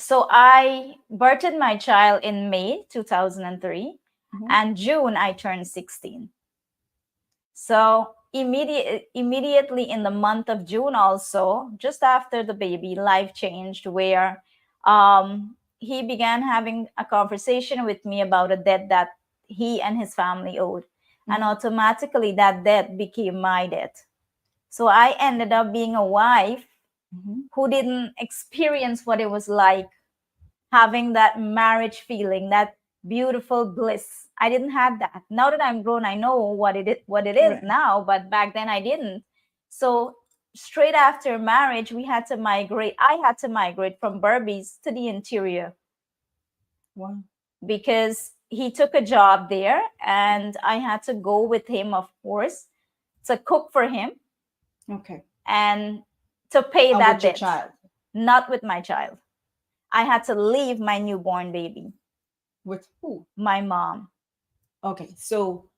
So I birthed my child in May 2003, and June I turned 16. So immediately in the month of June, also just after the baby, life changed, where he began having a conversation with me about a debt that he and his family owed, and automatically that debt became my debt. So I ended up being a wife who didn't experience what it was like having that marriage feeling, that beautiful bliss. I didn't have that. Now that I'm grown, I know what it is Right. now, but back then I didn't. So straight after marriage, we had to migrate. I had to migrate from Berbice to the interior Wow. because he took a job there, and I had to go with him, of course, to cook for him Okay. and to pay And that with your debt. child? Not with my child. I had to leave my newborn baby, With who? my mom. Okay. So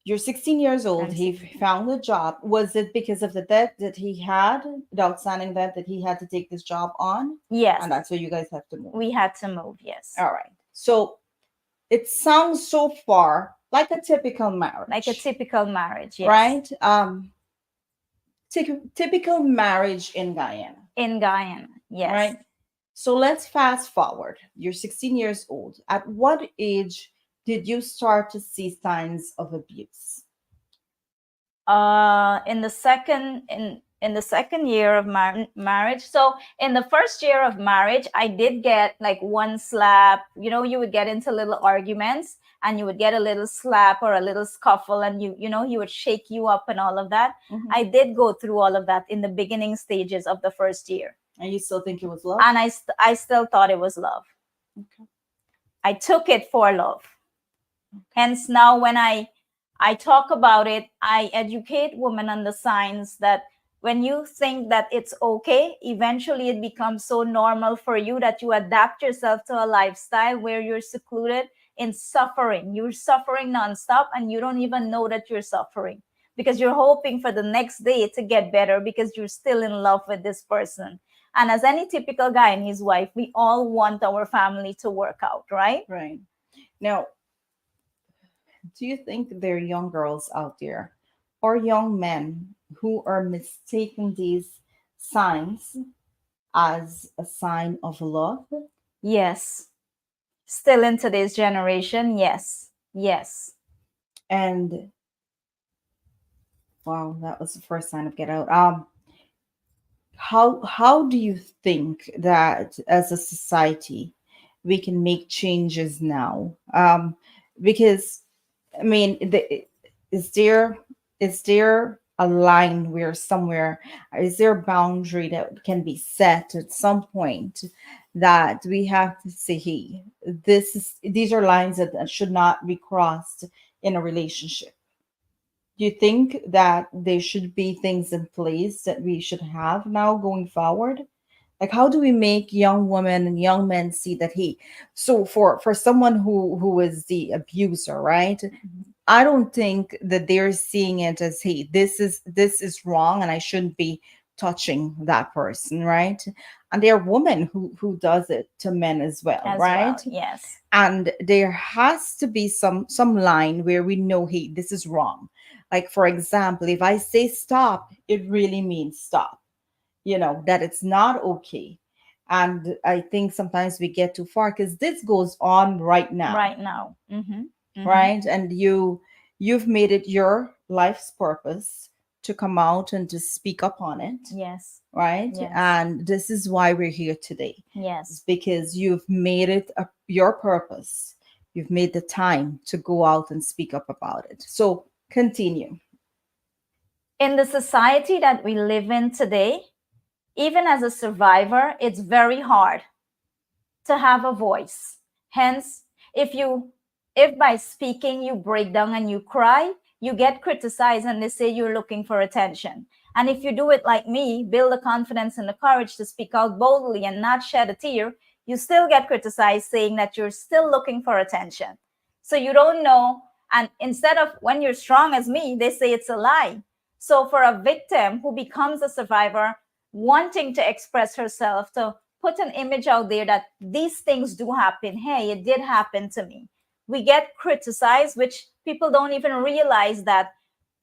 you're 16 years old. I'm He 16. found a job. Was it because of the debt that he had, the outstanding debt that he had to take this job on? Yes. And that's where you guys have to move. We had to move, yes. All right. So it sounds so far like a typical marriage. Like a typical marriage, yes. Right? Typical marriage in Guyana. In Guyana, yes. Right? So let's fast forward. You're 16 years old. At what age did you start to see signs of abuse? In the second year of marriage. So in the first year of marriage, I did get like one slap. You would get into little arguments, and you would get a little slap or a little scuffle, and he would shake you up and all of that. I did go through all of that in the beginning stages of the first year. And you still think it was love? And I still thought it was love. Okay. I took it for love. Hence now when I talk about it, I educate women on the signs that when you think that it's okay, eventually it becomes so normal for you that you adapt yourself to a lifestyle where you're secluded in suffering. You're suffering nonstop, and you don't even know that you're suffering because you're hoping for the next day to get better because you're still in love with this person. And as any typical guy and his wife, we all want our family to work out, right? Right. Now, do you think there are young girls out there or young men who are mistaking these signs as a sign of love? Yes. Still in today's generation, yes. Yes. And wow, that was the first sign of Get Out. How do you think that as a society we can make changes now? Because I mean, is there a line where somewhere, is there a boundary that can be set at some point that we have to say, hey, these are lines that should not be crossed in a relationship? Do you think that there should be things in place that we should have now going forward? Like, how do we make young women and young men see that, hey, so for someone who is the abuser, right? I don't think that they're seeing it as, hey, this is wrong and I shouldn't be touching that person, right? And there are women who does it to men as well, right? Yes. And there has to be some line where we know, hey, this is wrong. Like, for example, if I say stop, it really means stop, that it's not okay. And I think sometimes we get too far because this goes on right now. Right? And you've made it your life's purpose to come out and to speak up on it. Yes. Right? Yes. And this is why we're here today. Yes. It's because you've made it your purpose. You've made the time to go out and speak up about it. So continue. In the society that we live in today, even as a survivor, it's very hard to have a voice. Hence, if by speaking you break down and you cry, you get criticized and they say you're looking for attention. And if you do it like me, build the confidence and the courage to speak out boldly and not shed a tear, you still get criticized saying that you're still looking for attention. So you don't know. And instead of when you're strong as me, they say it's a lie. So for a victim who becomes a survivor, wanting to express herself, to put an image out there that these things do happen. Hey, it did happen to me. We get criticized, which people don't even realize that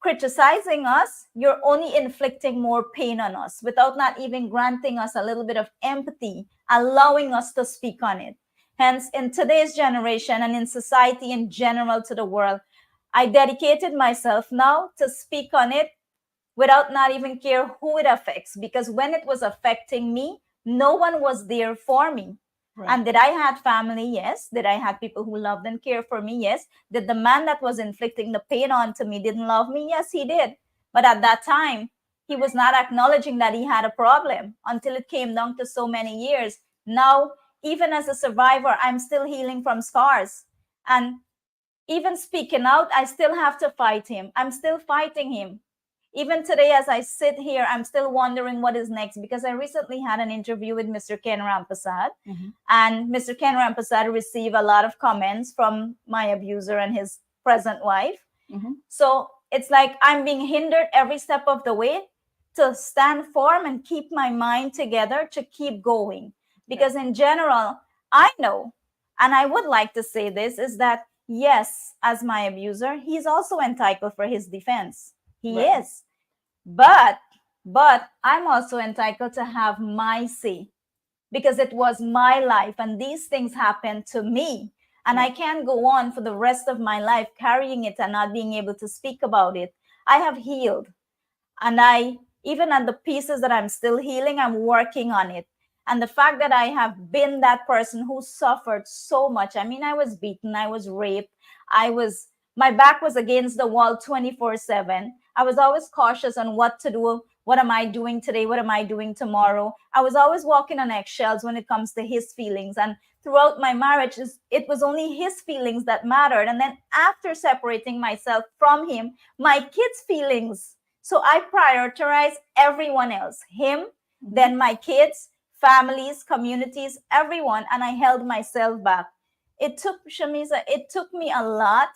criticizing us, you're only inflicting more pain on us without not even granting us a little bit of empathy, allowing us to speak on it. Hence, in today's generation and in society in general to the world, I dedicated myself now to speak on it without not even care who it affects, because when it was affecting me, no one was there for me. Right. And did I had family? Yes. Did I had people who loved and cared for me? Yes. Did the man that was inflicting the pain onto me didn't love me? Yes, he did. But at that time, he was not acknowledging that he had a problem until it came down to so many years. Now, even as a survivor, I'm still healing from scars. And even speaking out, I still have to fight him. I'm still fighting him. Even today, as I sit here, I'm still wondering what is next, because I recently had an interview with Mr. Ken Rampasad, and Mr. Ken Rampasad received a lot of comments from my abuser and his present wife. So it's like I'm being hindered every step of the way to stand firm and keep my mind together to keep going. Because in general, I know, and I would like to say this, is that yes, as my abuser, he's also entitled for his defense. He is. But I'm also entitled to have my say, because it was my life and these things happened to me. And I can't go on for the rest of my life carrying it and not being able to speak about it. I have healed. And even at the pieces that I'm still healing, I'm working on it. And the fact that I have been that person who suffered so much. I mean, I was beaten, I was raped, my back was against the wall 24/7. I was always cautious on what to do. What am I doing today? What am I doing tomorrow? I was always walking on eggshells when it comes to his feelings. And throughout my marriage, it was only his feelings that mattered. And then after separating myself from him, my kids' feelings. So I prioritized everyone else, him, then my kids, families, communities, everyone. And I held myself back. It took me a lot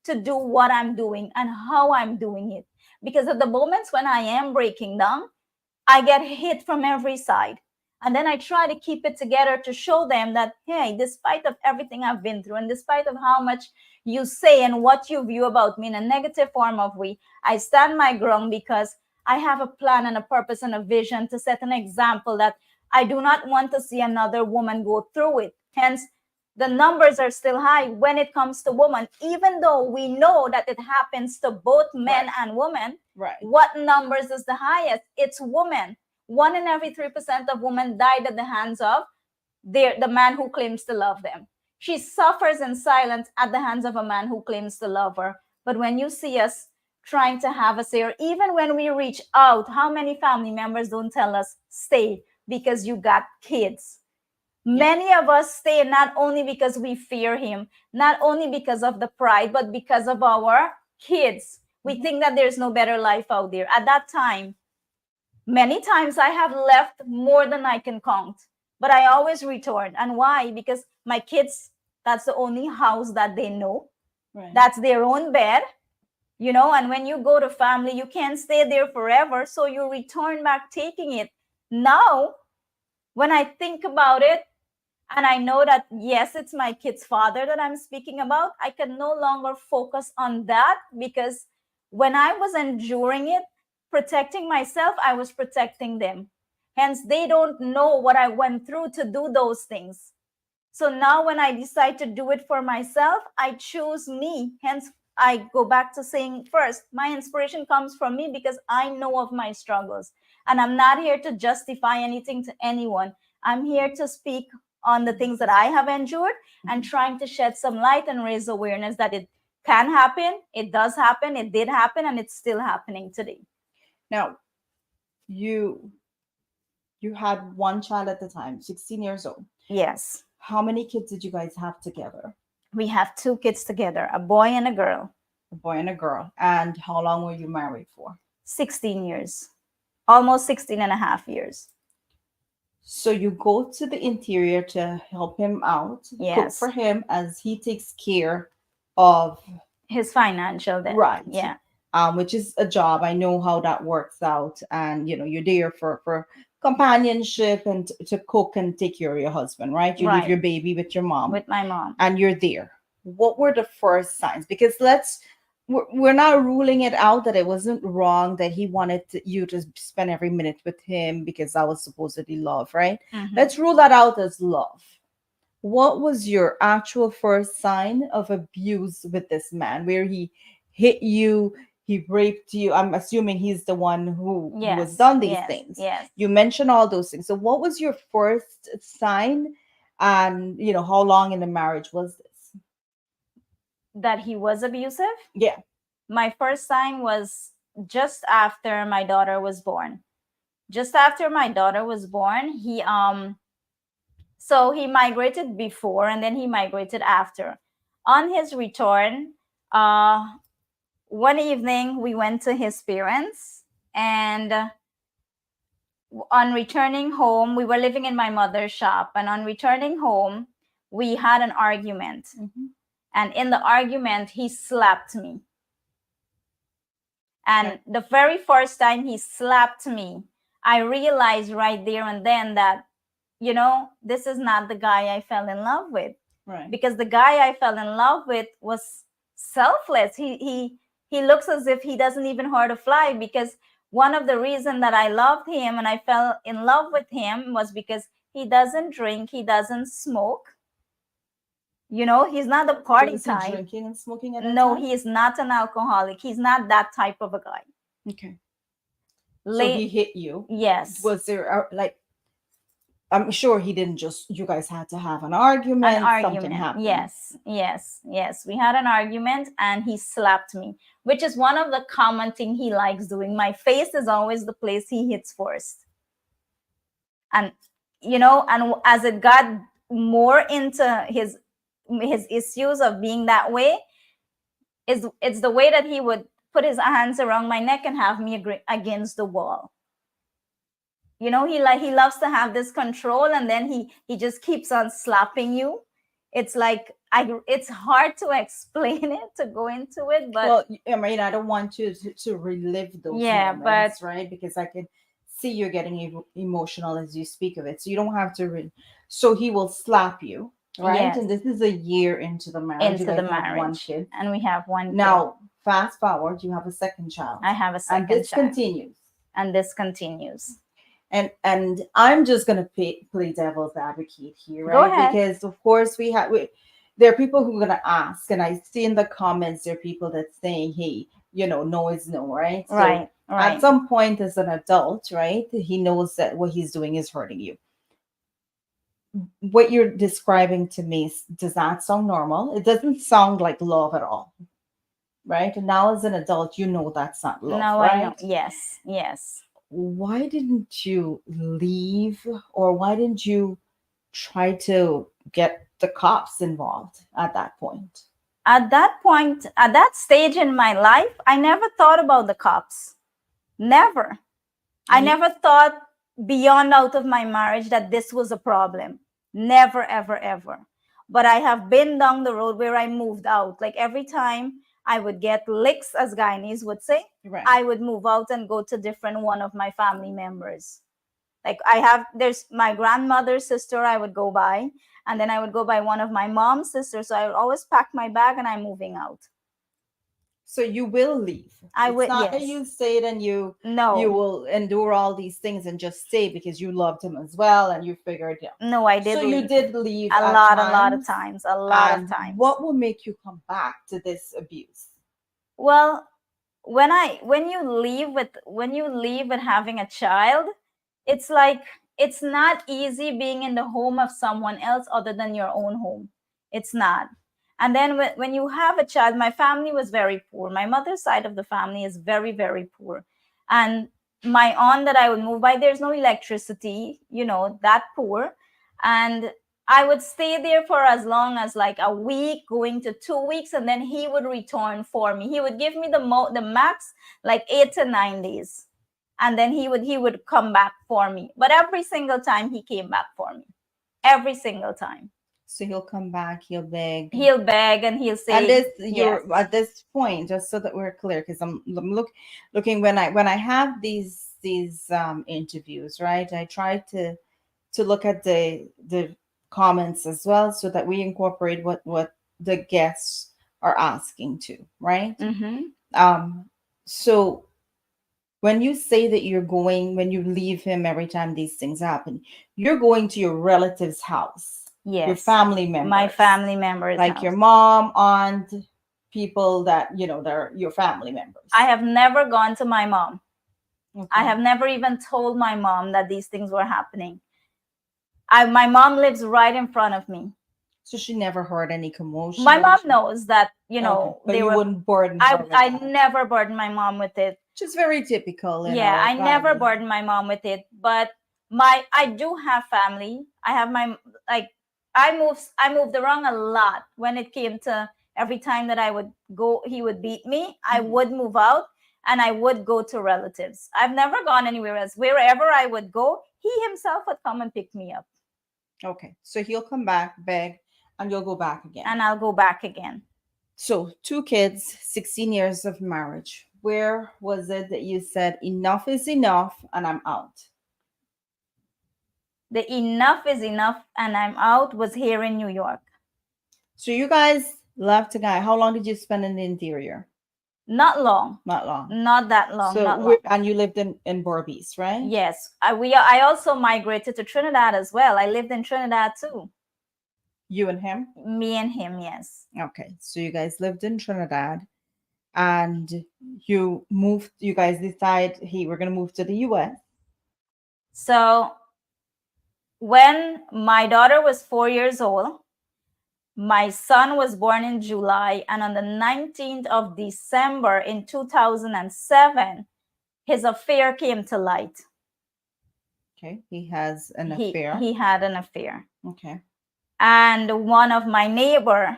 to do what I'm doing and how I'm doing it. Because at the moments when I am breaking down, I get hit from every side. And then I try to keep it together to show them that, hey, despite of everything I've been through, and despite of how much you say and what you view about me in a negative form of way, I stand my ground because I have a plan and a purpose and a vision to set an example that I do not want to see another woman go through it. Hence, the numbers are still high when it comes to women, even though we know that it happens to both men and women. What numbers is the highest? It's women. 1 in every 3% of women died at the hands of the man who claims to love them. She suffers in silence at the hands of a man who claims to love her. But when you see us trying to have a say, or even when we reach out, how many family members don't tell us, stay because you got kids? Many of us stay not only because we fear him, not only because of the pride, but because of our kids. We think that there's no better life out there. At that time, many times I have left more than I can count, but I always return. And why? Because my kids, that's the only house that they know. That's their own bed, and when you go to family, you can't stay there forever. So you return back taking it. Now, when I think about it, and I know that, yes, it's my kid's father that I'm speaking about, I can no longer focus on that, because when I was enduring it, protecting myself, I was protecting them. Hence, they don't know what I went through to do those things. So now when I decide to do it for myself, I choose me. Hence, I go back to saying first, my inspiration comes from me because I know of my struggles. And I'm not here to justify anything to anyone. I'm here to speak on the things that I have endured and trying to shed some light and raise awareness that it can happen, it does happen, it did happen, and it's still happening today. Now, you had one child at the time, 16 years old. Yes. How many kids did you guys have together? We have 2 kids together, a boy and a girl. A boy and a girl. And how long were you married for? 16 years. Almost 16 and a half years. So you go to the interior to help him out, cook for him as he takes care of his financial debt. Right. Yeah. Which is a job. I know how that works out. And, you're there for companionship and to cook and take care of your husband, right? You leave your baby with your mom. With my mom. And you're there. What were the first signs? Because let's we're not ruling it out that it wasn't wrong that he wanted you to spend every minute with him because that was supposedly love, right? Mhm. Let's rule that out as love. What was your actual first sign of abuse with this man, where he hit you, he raped you? I'm assuming he's the one who was Yes, done these yes, things. yes. You mentioned all those things. So what was your first sign, and how long in the marriage was this? That he was abusive? Yeah. My first sign was just after my daughter was born. Just after my daughter was born, so he migrated before and then he migrated after. On his return, one evening we went to his parents, and on returning home, we were living in my mother's shop, and on returning home, we had an argument. And in the argument, he slapped me. And the very first time he slapped me, I realized right there and then that, this is not the guy I fell in love with. Right. Because the guy I fell in love with was selfless. He looks as if he doesn't even hurt a fly, because one of the reasons that I loved him and I fell in love with him was because he doesn't drink, he doesn't smoke. He's not the party Was he type. drinking and smoking at that No, time? he is not an alcoholic. He's not that type of a guy. Okay. So he hit you. Yes. Was there I'm sure he didn't just, you guys had to have an argument, something happened. Yes. We had an argument and he slapped me, which is one of the common thing he likes doing. My face is always the place he hits first. And, and as it got more into his issues of being that way, it's the way that he would put his hands around my neck and have me against the wall. He loves to have this control, and then he just keeps on slapping you. It's like it's hard to explain it, to go into it, but well, I mean, I don't want you to relive those moments, right? Because I can see you're getting emotional as you speak of it, so you don't have to. So he will slap you, right? Yes. And this is a year into the marriage. Into the have marriage, one kid, and we have one. Now, fast forward, you have a second child. I have a second and this child. continues. And this continues. And I'm just gonna play devil's advocate here, right? Go ahead. Because of course there are people who are gonna ask, and I see in the comments there are people that saying, "Hey, no is no," right? So right. At some point, as an adult, right, he knows that what he's doing is hurting you. What you're describing to me, does that sound normal? It doesn't sound like love at all, right? And now, as an adult, you know that's not love, no, right? I know. Yes. Why didn't you leave, or why didn't you try to get the cops involved at that point? At that stage in my life, I never thought about the cops. Never. I never thought beyond out of my marriage that this was a problem. Never, ever, ever. But I have been down the road where I moved out. Like every time I would get licks, as Guyanese would say, Right. I would move out and go to different one of my family members. Like there's my grandmother's sister I would go by, and then I would go by one of my mom's sisters. So I would always pack my bag and I'm moving out. So you will leave. I would. It's not that Yes. you stayed and you No. will endure all these things and just stay because you loved him as well and you figured out. No, I did. So leave. you did leave a lot of times. A lot of times. What will make you come back to this abuse? Well, when you leave with having a child, it's like it's not easy being in the home of someone else other than your own home. It's not. And then when you have a child, my family was very poor. My mother's side of the family is very, very poor. And my aunt that I would move by, there's no electricity, that poor. And I would stay there for as long as like a week, going to 2 weeks, and then he would return for me. He would give me the max like 8 to 9 days, and then he would come back for me. But every single time he came back for me, every single time. So he'll come back, he'll beg, and he'll say. And you're at this point, just so that we're clear, because I'm looking when I have these interviews, right? I try to look at the comments as well, so that we incorporate what the guests are asking to, right? Mm-hmm. So when you say that you're going, when you leave him every time these things happen, you're going to your relative's house, Yes. your family members, My family members, like your mom, aunt, people that they're your family members. I have never gone to my mom. Okay. I have never even told my mom that these things were happening. My mom lives right in front of me. So she never heard any commotion. My mom knows that, Okay. But you wouldn't burden her with I that. never burden my mom with it. Which is very typical. Yeah, I never burden my mom with it. But I do have family. I have I moved around a lot when it came to every time that I would go, he would beat me. I would move out and I would go to relatives. I've never gone anywhere else. Wherever I would go, he himself would come and pick me up. Okay. So he'll come back, beg, and you'll go back again. And I'll go back again. So 2 kids, 16 years of marriage. Where was it that you said enough is enough and I'm out? The enough is enough and I'm out was here in New York. So you guys left a guy. How long did you spend in the interior? Not long. Not long. Not that long. So not long. And you lived in Berbice, right? Yes. I also migrated to Trinidad as well. I lived in Trinidad too. You and him? Me and him, yes. Okay. So you guys lived in Trinidad and you guys decide, hey, we're going to move to the US. So when my daughter was 4 years old, my son was born in July, and on the 19th of December in 2007, his affair came to light. Okay. He has an affair. He had an affair. Okay. And one of my neighbor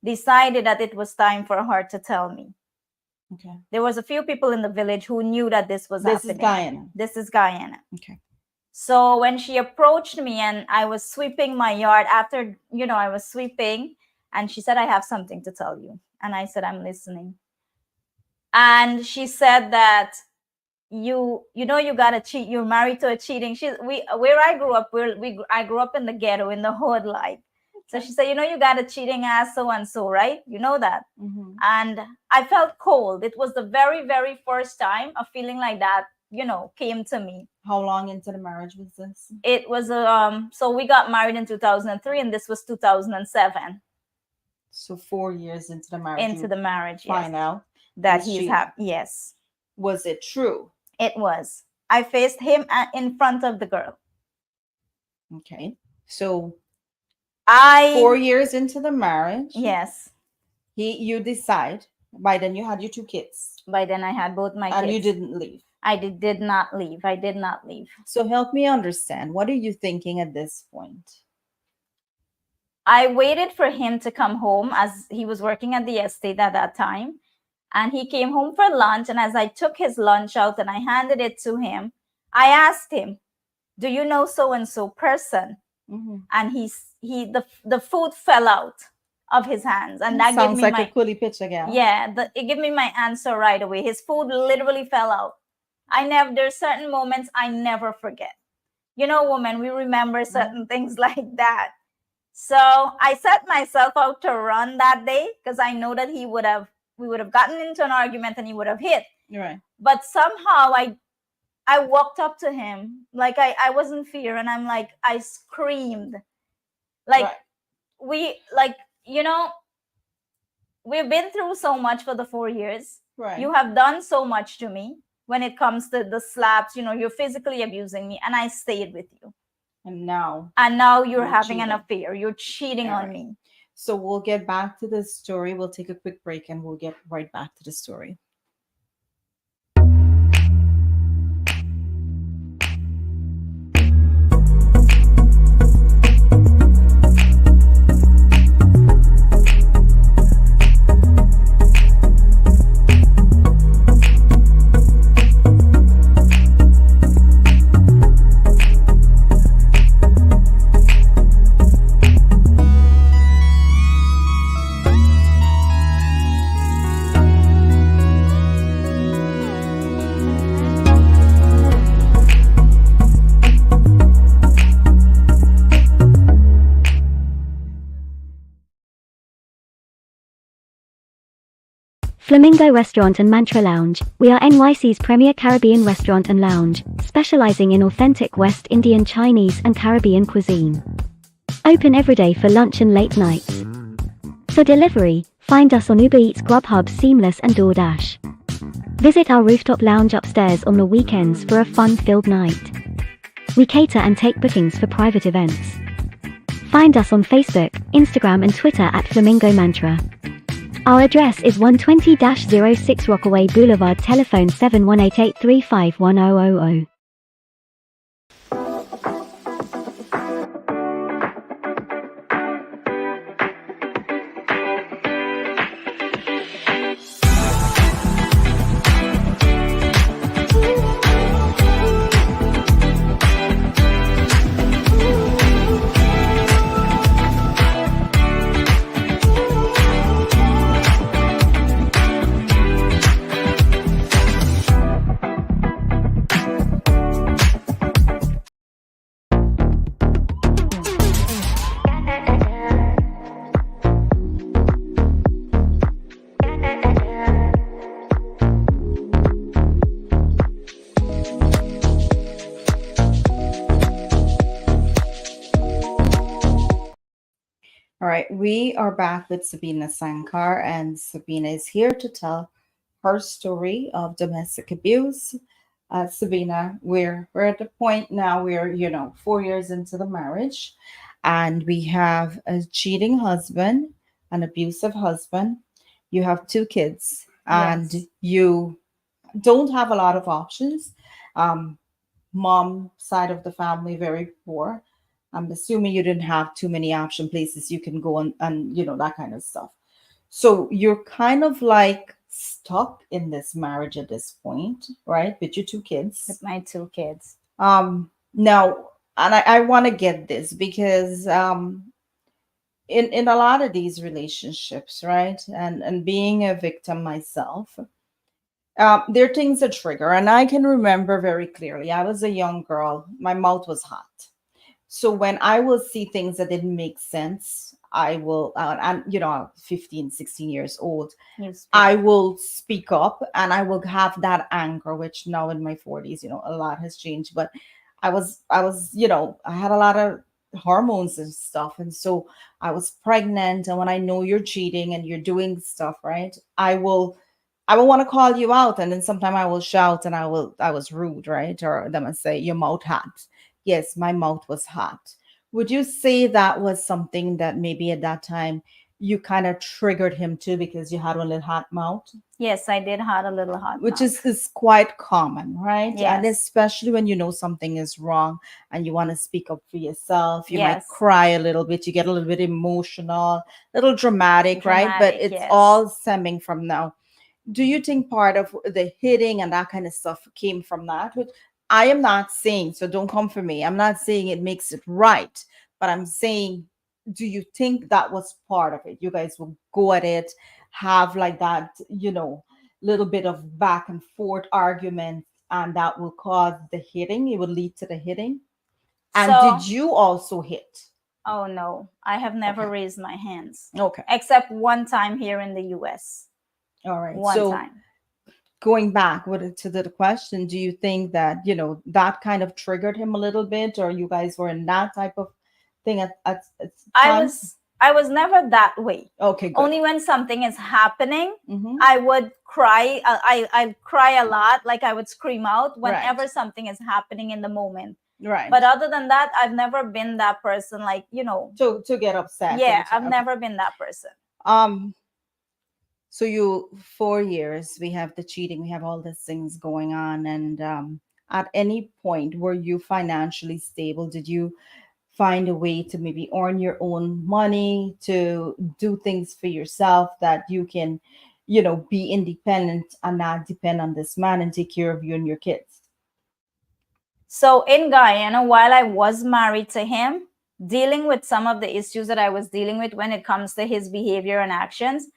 decided that it was time for her to tell me. Okay. There was a few people in the village who knew that this was happening. This is Guyana. This is Guyana. Okay. So when she approached me and I was sweeping my yard after, I was sweeping, and she said, I have something to tell you. And I said, I'm listening. And she said that you gotta cheat. You're married to a cheating. Where I grew up, I grew up in the ghetto, in the hood, like. So she said, you got a cheating ass so and so, right? You know that. Mm-hmm. And I felt cold. It was the very, very first time a feeling like that, came to me. How long into the marriage was this? It was so we got married in 2003 and this was 2007. So 4 years into the marriage. Into the marriage, yes. Find out that he's happy. Yes. Was it true? It was. I faced him in front of the girl. Okay. So 4 years into the marriage. Yes. You decide. By then you had your 2 kids. By then I had both my kids. And you didn't leave. I did not leave. I did not leave. So help me understand. What are you thinking at this point? I waited for him to come home, as he was working at the estate at that time. And he came home for lunch. And as I took his lunch out and I handed it to him, I asked him, do you know so-and-so person? Mm-hmm. And the food fell out of his hands. And that sounds gave me like a coolie picture again. Yeah, it gave me my answer right away. His food literally fell out. There's certain moments I never forget. Women, we remember certain things like that. So I set myself out to run that day because I know that we would have gotten into an argument and he would have hit. Right. But somehow I walked up to him like I was in fear, and I'm like, I screamed. Like, right. We've been through so much for the 4 years. Right. You have done so much to me. When it comes to the slaps, you're physically abusing me, and I stayed with you. And now you're having an affair. You're cheating on me. So we'll get back to the story. We'll take a quick break and we'll get right back to the story. Flamingo Restaurant and Mantra Lounge. We are NYC's premier Caribbean restaurant and lounge, specializing in authentic West Indian Chinese and Caribbean cuisine. Open every day for lunch and late nights. For delivery, find us on Uber Eats, Grubhub, Seamless and DoorDash. Visit our rooftop lounge upstairs on the weekends for a fun-filled night. We cater and take bookings for private events. Find us on Facebook, Instagram and Twitter at Flamingo Mantra. Our address is 120-06 Rockaway Boulevard, telephone 7188351000. All right, we are back with Sebena Sankar, and Sebena is here to tell her story of domestic abuse. Sebena, we're at the point now where 4 years into the marriage, and we have a cheating husband, an abusive husband. You have two kids, and Yes. you don't have a lot of options. Um, Mom side of the family very poor. I'm assuming you didn't have too many option places you can go and that kind of stuff. So you're kind of like stuck in this marriage at this point, right? With your two kids. With my two kids. Now, and I want to get this because in a lot of these relationships, right? And being a victim myself, there are things that trigger. And I can remember very clearly, I was a young girl, my mouth was hot. So when I will see things that didn't make sense, I will, and 15, 16 years old, You speak. I will speak up and I will have that anger, which now in my 40s, a lot has changed. But I had a lot of hormones and stuff. And so I was pregnant. And when I know you're cheating and you're doing stuff, right, I will want to call you out. And then sometime I will shout and I was rude, right? Or them and say, your mouth hot. Yes, my mouth was hot. Would you say that was something that maybe at that time you kind of triggered him too because you had a little hot mouth? Yes, I did have a little hot Which mouth. is quite common, right? And Yes. especially when you know something is wrong and you want to speak up for yourself, you might Yes. cry a little bit, you get a little bit emotional, a little dramatic, right? But Dramatic, it's yes. all stemming from now. Do you think part of the hitting and that kind of stuff came from that? Which I am not saying, so don't come for me. I'm not saying it makes it right, but I'm saying, do you think that was part of it? You guys will go at it, have like that, little bit of back and forth argument, and that will cause the hitting. It would lead to the hitting. And So- did you also hit? Oh no, I have never Okay. raised my hands. Okay. Except one time here in the US. All right. One so time. going back to the question, do you think that that kind of triggered him a little bit, or you guys were in that type of thing at times? I was never that way. Okay, good. Only when something is happening, Mhm. I would cry. I cry a lot, like I would scream out whenever Right. something is happening in the moment. Right. But other than that, I've never been that person. Like to get upset. yeah, Okay. I've never been that person. So 4 years, we have the cheating, we have all these things going on, and at any point were you financially stable? Did you find a way to maybe earn your own money, to do things for yourself that you can, be independent and not depend on this man and take care of you and your kids? So in Guyana, while I was married to him, dealing with some of the issues that I was dealing with when it comes to his behavior and actions,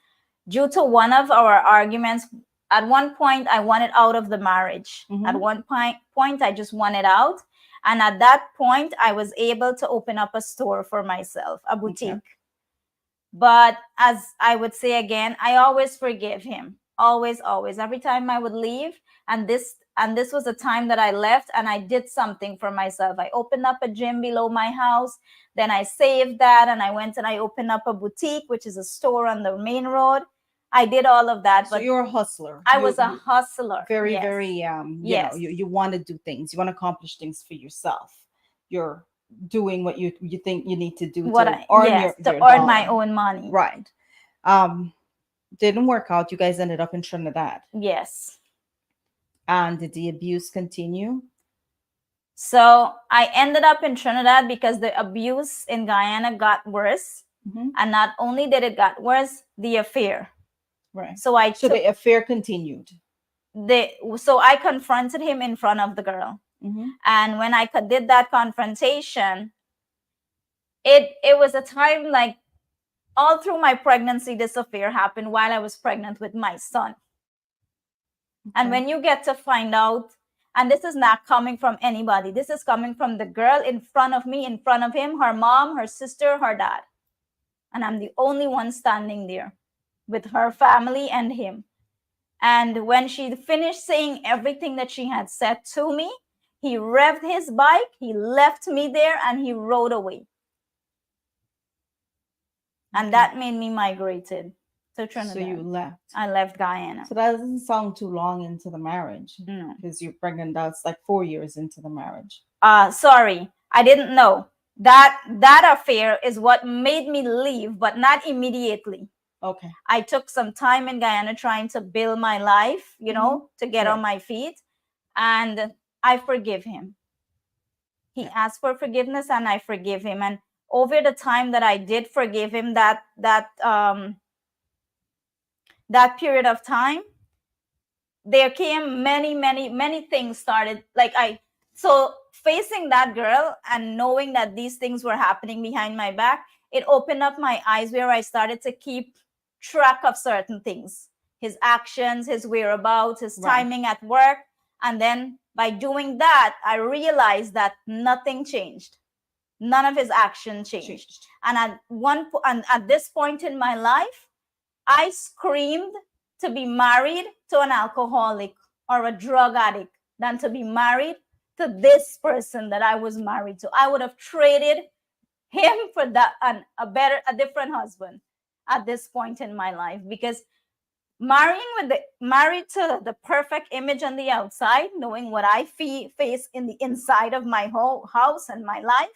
due to one of our arguments, at one point I wanted out of the marriage. Mhm. At one point I just wanted out. And at that point, I was able to open up a store for myself, a boutique. Okay. But as I would say again, I always forgive him. Always, always. Every time I would leave, and this was the time that I left, and I did something for myself. I opened up a gym below my house. Then I saved that, and I went and I opened up a boutique, which is a store on the main road. I did all of that. So but you're a hustler. I was a hustler. Very, Yes. very Yes. you want to do things. You want to accomplish things for yourself. You're doing what you think you need to do What to I, earn yes, your to earn my dollar. own money. Right. Didn't work out. You guys ended up in Trinidad. Yes. And did the abuse continue? So I ended up in Trinidad because the abuse in Guyana got worse. And not only did it got worse, the affair. Right. So the affair continued. So I confronted him in front of the girl. And when I did that confrontation, it was a time like all through my pregnancy, this affair happened while I was pregnant with my son. And when you get to find out, and this is not coming from anybody, this is coming from the girl in front of me, in front of him, her mom, her sister, her dad. And I'm the only one standing there with her family and him. And when she finished saying everything that she had said to me, he revved his bike, he left me there, and he rode away. And that made me migrated to Trinidad. So you left. I left Guyana. So that doesn't sound too long into the marriage. No. Because you're pregnant, that's like 4 years into the marriage. Sorry, I didn't know. That affair is what made me leave, but not immediately. Okay. I took some time in Guyana trying to build my life, to get on my feet. And I forgive him. He asked for forgiveness and I forgive him. And over the time that I did forgive him, that period of time, there came many things started. So facing that girl and knowing that these things were happening behind my back, it opened up my eyes where I started to keep track of certain things, his actions, his whereabouts, his timing at work. And then by doing that, I realized that nothing changed. None of his action changed. And at this point in my life, I screamed to be married to an alcoholic or a drug addict than to be married to this person that I was married to. I would have traded him for a different husband at this point in my life, because married to the perfect image on the outside, knowing what I face in the inside of my whole house and my life,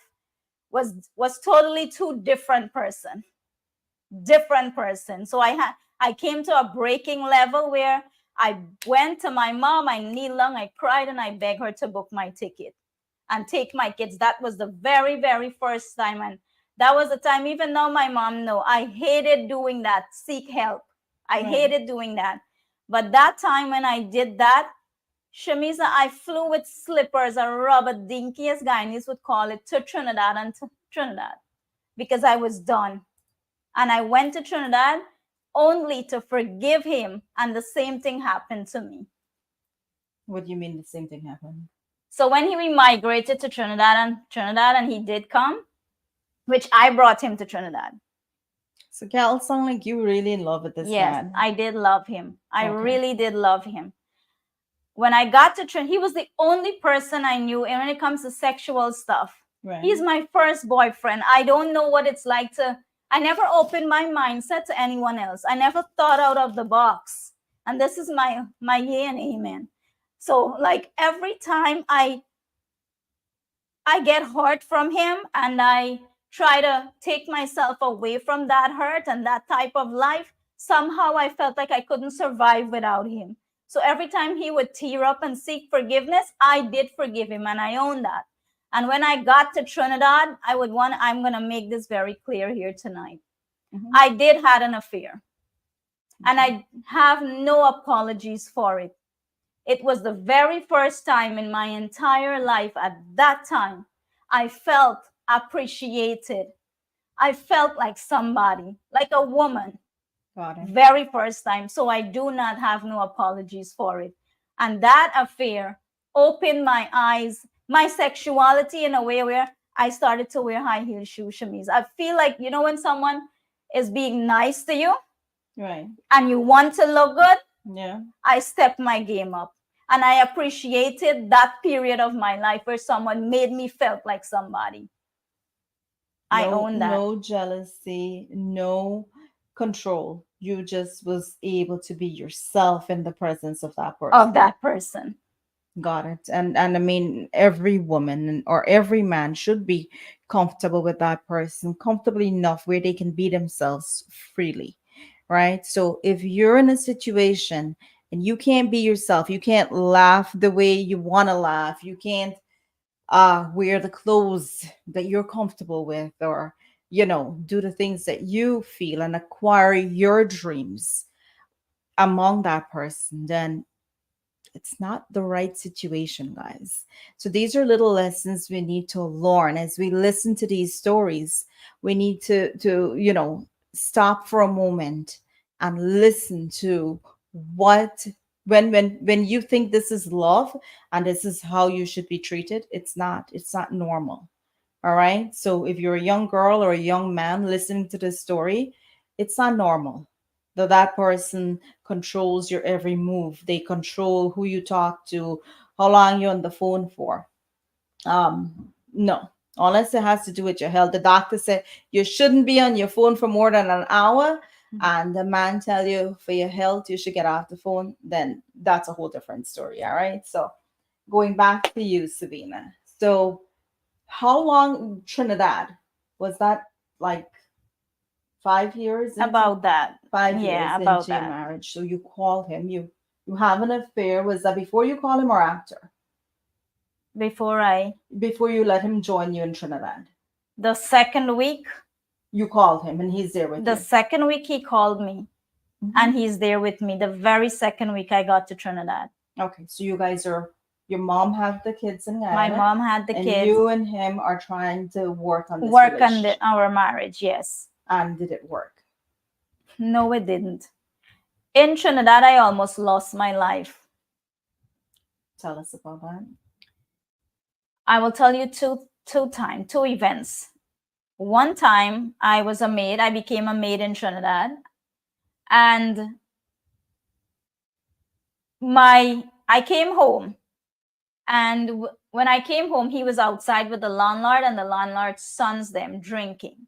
was totally two different person. So I came to a breaking level where I went to my mom, I kneeled down, I cried, and I begged her to book my ticket and take my kids. That was the very, very first time. And that was the time, even though my mom knew, I hated doing that, seek help. I hated doing that. But that time when I did that, Shameeza, I flew with slippers, a rubber dinky, as Guyanese would call it, to Trinidad because I was done. And I went to Trinidad only to forgive him, and the same thing happened to me. What do you mean the same thing happened? So when he migrated to Trinidad, and he did come, which I brought him to Trinidad. So Cal, sound like you really in love with this man. Yes, I did love him. I really did love him. When I got to Trinidad, he was the only person I knew, and when it comes to sexual stuff, he's my first boyfriend. I don't know what it's like I never opened my mindset to anyone else. I never thought out of the box. And this is my yay and amen. So like every time I get hurt from him and I try to take myself away from that hurt and that type of life, somehow I felt like I couldn't survive without him. So every time he would tear up and seek forgiveness, I did forgive him, and I own that. And when I got to Trinidad, I'm going to make this very clear here tonight. I did have an affair, and I have no apologies for it. It was the very first time in my entire life at that time I felt appreciated. I felt like somebody, like a woman. Got it. Very first time. So I do not have no apologies for it. And that affair opened my eyes, my sexuality, in a way where I started to wear high heel shoes, Shameeza. I feel like, when someone is being nice to you, right, and you want to look good, Yeah. I stepped my game up. And I appreciated that period of my life where someone made me felt like somebody. I No, own that. no jealousy, no control. You just was able to be yourself in the presence of that Of person. that person. Got it. And I mean, every woman or every man should be comfortable with that person, comfortably enough where they can be themselves freely, right? So if you're in a situation and you can't be yourself, you can't laugh the way you want to laugh, you can't wear the clothes that you're comfortable with, or do the things that you feel and acquire your dreams among that person, then it's not the right situation, guys. So these are little lessons we need to learn as we listen to these stories. We need to stop for a moment and listen to what when you think this is love and this is how you should be treated, it's not normal. All right? So if you're a young girl or a young man listening to this story, it's not normal that person controls your every move. They control who you talk to, how long you're on the phone for. No, unless it has to do with your health. The doctor said you shouldn't be on your phone for more than an hour, and the man tell you for your health you should get off the phone. Then that's a whole different story. All right. So going back to you, Sebena. So how long Trinidad was that? Like 5 years into About that. 5 years Yeah, about into your that. marriage. So you call him, you have an affair. Was that before you call him or after? Before Before you let him join you in Trinidad. the second week, You called him and he's there with the you. second week he called me and he's there with me. The very second week I got to Trinidad. Okay, so you guys are, your mom had the kids in Guyana. My mom had the and kids. you and him are trying to work on this Work on relationship. our marriage, yes. And did it work? No, it didn't. In Trinidad, I almost lost my life. Tell us about that. I will tell you two events. One time I was a maid. I became a maid in Trinidad. And I came home. And when I came home, he was outside with the landlord and the landlord's sons, them drinking.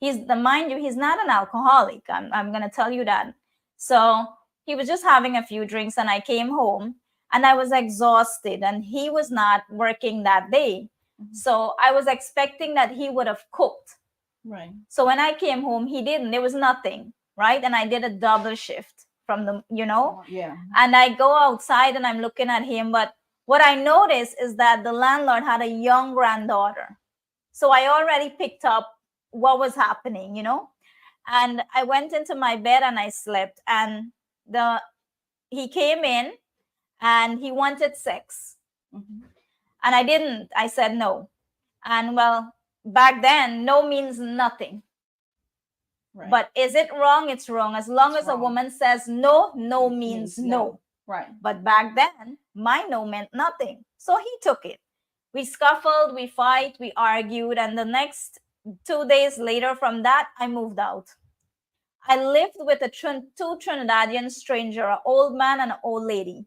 Mind you, he's not an alcoholic. I'm going to tell you that. So he was just having a few drinks and I came home and I was exhausted and he was not working that day. So I was expecting that he would have cooked. Right. So when I came home, he didn't. There was nothing, right? And I did a double shift from Yeah. And I go outside and I'm looking at him. But what I noticed is that the landlord had a young granddaughter. So I already picked up what was happening, And I went into my bed and I slept. And he came in and he wanted sex. And I didn't. I said no. And well, back then, no means nothing. Right. But is it wrong? It's wrong. As long as a woman says no, no means no. Right. But back then, my no meant nothing. So he took it. We scuffled, we fight, we argued. And the next 2 days later from that, I moved out. I lived with two Trinidadian stranger, an old man and an old lady.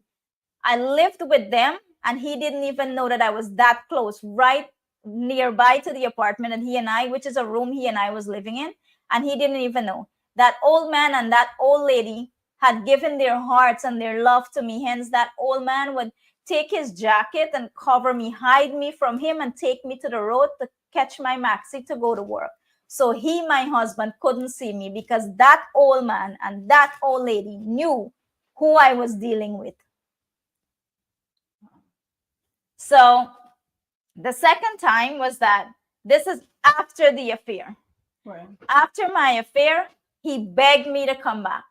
I lived with them and he didn't even know that I was that close, right nearby to the apartment and he and I, which is a room he and I was living in. And he didn't even know. That old man and that old lady had given their hearts and their love to me. Hence, that old man would take his jacket and cover me, hide me from him, and take me to the road to catch my maxi to go to work. So he, my husband, couldn't see me because that old man and that old lady knew who I was dealing with. So the second time was that this is after the affair. Right. After my affair, he begged me to come back.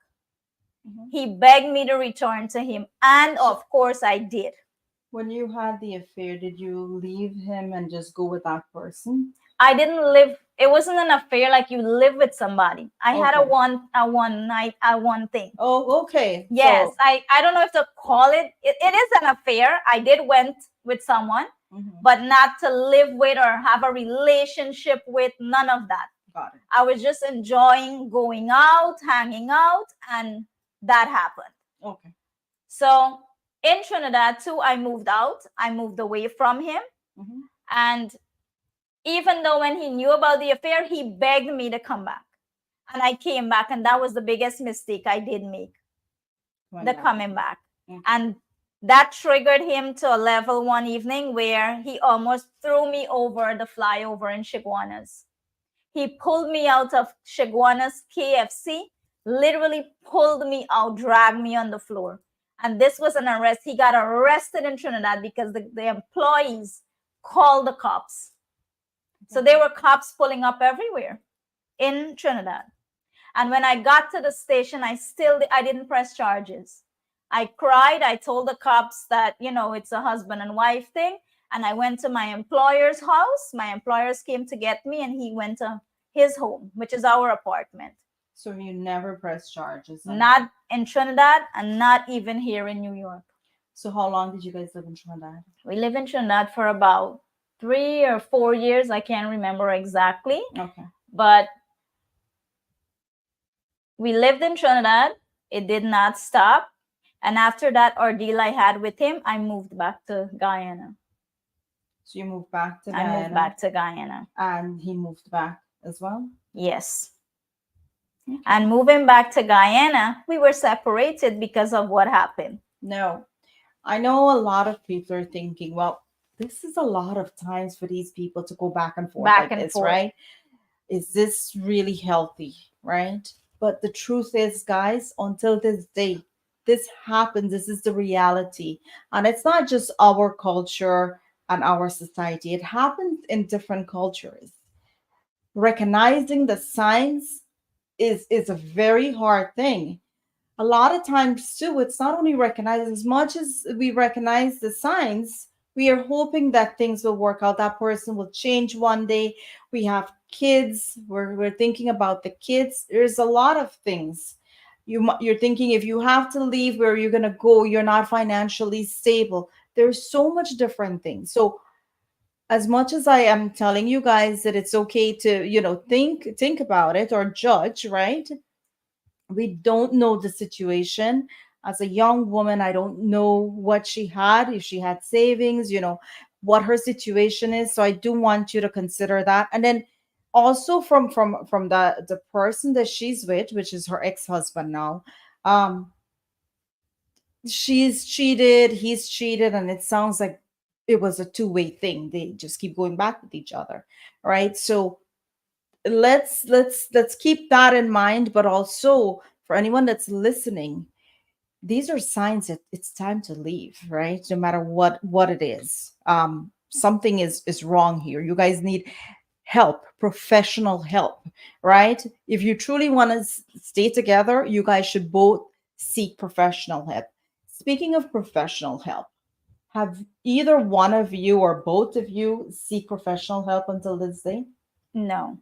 He begged me to return to him. And of course I did. When you had the affair, did you leave him and just go with that person? I didn't live. It wasn't an affair like you live with somebody. I had a one night, one thing. Oh, okay. Yes. So, I don't know if to call it. It is an affair. I did went with someone, but not to live with or have a relationship with, none of that. Got it. I was just enjoying going out, hanging out, and that happened. Okay. So in Trinidad too, I moved out. I moved away from him. And even though when he knew about the affair, he begged me to come back. And I came back, and that was the biggest mistake I did make, the coming back. And that triggered him to a level one evening where he almost threw me over the flyover in Shiguanas. He pulled me out of Shiguanas KFC, literally pulled me out, dragged me on the floor. And this was an arrest. He got arrested in Trinidad because the employees called the cops. So there were cops pulling up everywhere in Trinidad. And when I got to the station, I didn't press charges. I cried. I told the cops that, it's a husband and wife thing. And I went to my employer's house. My employers came to get me, and he went to his home, which is our apartment. So you never pressed charges? Not in Trinidad, and not even here in New York. So how long did you guys live in Trinidad? We lived in Trinidad for about 3 or 4 years. I can't remember exactly. Okay. But we lived in Trinidad. It did not stop. And after that ordeal I had with him, I moved back to Guyana. So you moved back to Guyana? I moved back to Guyana. And he moved back as well? Yes. Okay. And moving back to Guyana, we were separated because of what happened. No. I know a lot of people are thinking, well, this is a lot of times for these people to go back and forth like this, right? Is this really healthy, right? But the truth is, guys, until this day, this happens. This is the reality. And it's not just our culture and our society. It happens in different cultures. Recognizing the signs is a very hard thing. A lot of times, too, it's not only recognized. As much as we recognize the signs, we are hoping that things will work out. That person will change one day. We have kids. We're thinking about the kids. There's a lot of things. You're thinking, if you have to leave, where you're going to go, you're not financially stable. There's so much different things. So as much as I am telling you guys that it's okay to, think about it or judge, right? We don't know the situation. As a young woman, I don't know what she had, if she had savings, what her situation is. So I do want you to consider that. And then also from the person that she's with, which is her ex-husband now, she's cheated, he's cheated, and it sounds like it was a two-way thing. They just keep going back with each other, right? So let's keep that in mind. But also, for anyone that's listening, these are signs that it's time to leave, right? No matter what it is. Something is wrong here. You guys need help, professional help, right? If you truly want to stay together, you guys should both seek professional help. Speaking of professional help, have either one of you or both of you seek professional help until this day? No.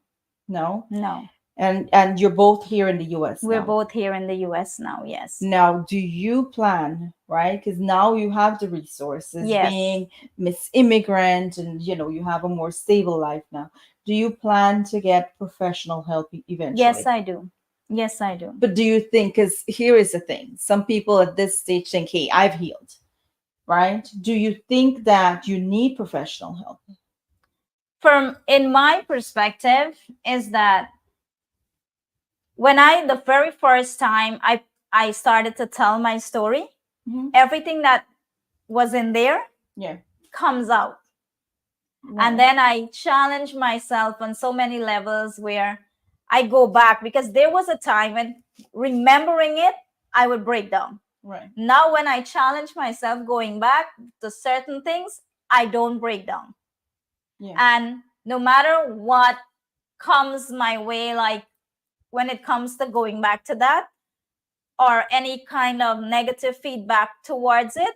And you're both here in the US We're now. both here in the US now, yes. Now, do you plan, right? Because now you have the resources, yes. being Miss Immigrant, and you have a more stable life now. Do you plan to get professional help eventually? Yes, I do. Yes, I do. But do you think, because here is the thing, some people at this stage think, hey, I've healed, right? Do you think that you need professional help? In my perspective, is that when the very first time I started to tell my story, everything that was in there comes out. Right. And then I challenge myself on so many levels where I go back, because there was a time when remembering it, I would break down. Right. Now, when I challenge myself going back to certain things, I don't break down. Yeah. And no matter what comes my way, like when it comes to going back to that, or any kind of negative feedback towards it,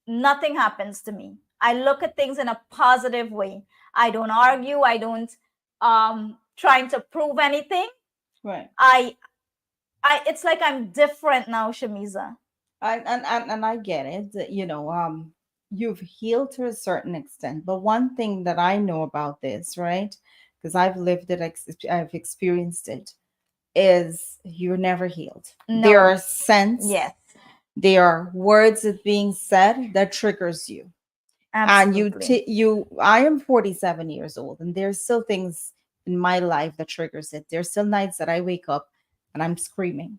nothing happens to me. I look at things in a positive way. I don't argue. I don't trying to prove anything. Right. It's like I'm different now, Shameeza. And I get it. You've healed to a certain extent. But one thing that I know about this, right? Because I've lived it, I've experienced it, is you're never healed. No. There are scents. Yes. There are words that being said that triggers you. And I am 47 years old, and there's still things in my life that triggers it. There's still nights that I wake up and I'm screaming,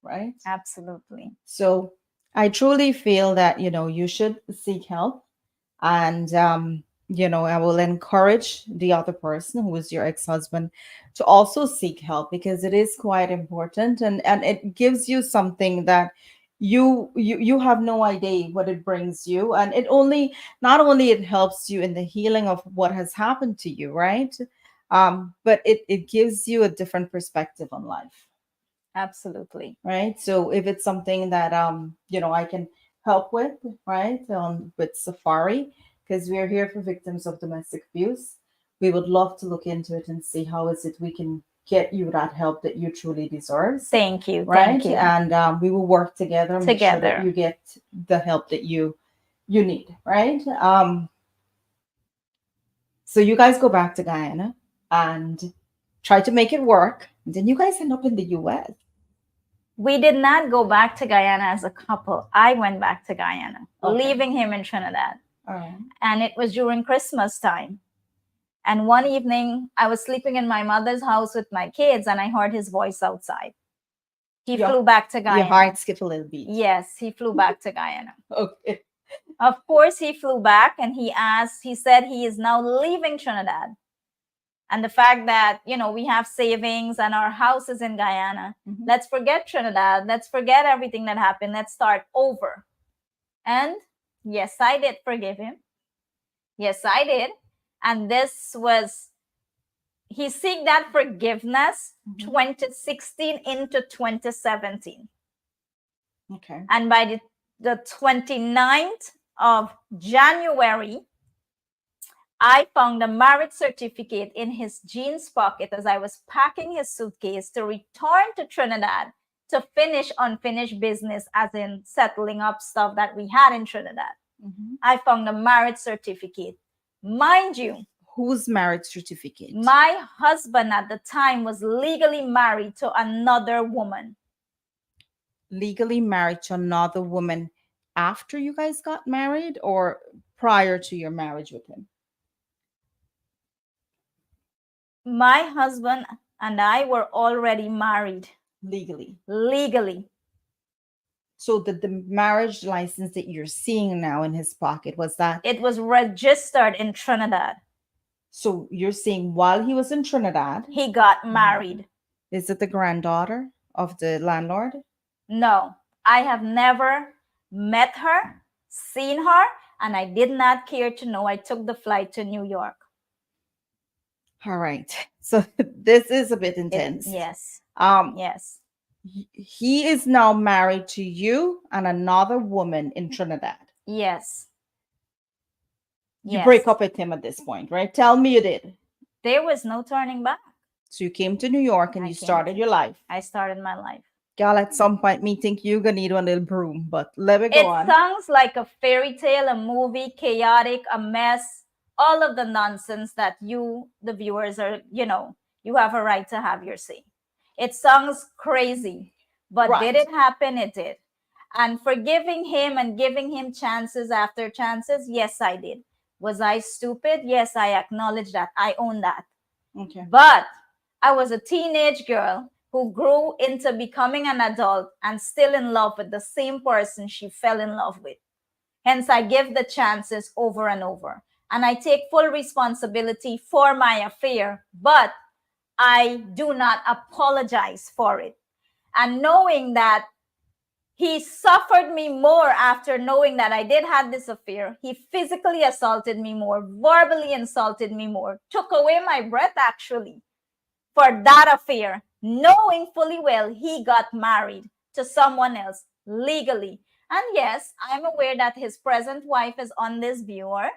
right? Absolutely. So I truly feel that, you should seek help. And, I will encourage the other person who is your ex-husband to also seek help, because it is quite important, and it gives you something that you have no idea what it brings you. And not only it helps you in the healing of what has happened to you, right? But it gives you a different perspective on life. Absolutely. Right. So if it's something that I can help with, right, with Safari, because we're here for victims of domestic abuse, we would love to look into it and see how is it we can get you that help that you truly deserve. Thank you. Right. Thank you. And we will work together, make sure that you get the help that you need. Right. So you guys go back to Guyana and try to make it work. And then you guys end up in the US. We did not go back to Guyana as a couple. I went back to Guyana, leaving him in Trinidad. And it was during Christmas time. And one evening, I was sleeping in my mother's house with my kids, and I heard his voice outside. He flew back to Guyana. Your heart skipped a little beat. Yes, he flew back to Guyana. Okay. Of course, he flew back, and he said he is now leaving Trinidad. And the fact that, we have savings and our house is in Guyana. Mm-hmm. Let's forget Trinidad. Let's forget everything that happened. Let's start over. And yes, I did forgive him. Yes, I did. And he seeked that forgiveness 2016 into 2017. Okay. And by the 29th of January, I found a marriage certificate in his jeans pocket as I was packing his suitcase to return to Trinidad to finish unfinished business, as in settling up stuff that we had in Trinidad. Mm-hmm. I found a marriage certificate. Mind you. Whose marriage certificate? My husband at the time was legally married to another woman. Legally married to another woman after you guys got married or prior to your marriage with him? My husband and I were already married. Legally. So the marriage license that you're seeing now in his pocket, was that? It was registered in Trinidad. So you're saying while he was in Trinidad, he got married. Is it the granddaughter of the landlord? No, I have never met her, seen her, and I did not care to know. I took the flight to New York. All right. So this is a bit intense. Yes. Yes. He is now married to you and another woman in Trinidad. Yes. You break up with him at this point, right? Tell me you did. There was no turning back. So you came to New York and you started your life. I started my life. Girl, at some point, me think you're gonna need one little broom, but let me go on. It sounds like a fairy tale, a movie, chaotic, a mess, all of the nonsense that you, the viewers, are, you have a right to have your say. It sounds crazy, but did it happen? It did. And forgiving him and giving him chances after chances, yes, I did. Was I stupid? Yes, I acknowledge that. I own that. Okay. But I was a teenage girl who grew into becoming an adult and still in love with the same person she fell in love with. Hence, I give the chances over and over. And I take full responsibility for my affair, but I do not apologize for it. And knowing that he suffered me more after knowing that I did have this affair. He physically assaulted me more, verbally insulted me more, took away my breath actually for that affair, knowing fully well he got married to someone else legally. And yes, I'm aware that his present wife is on this viewer,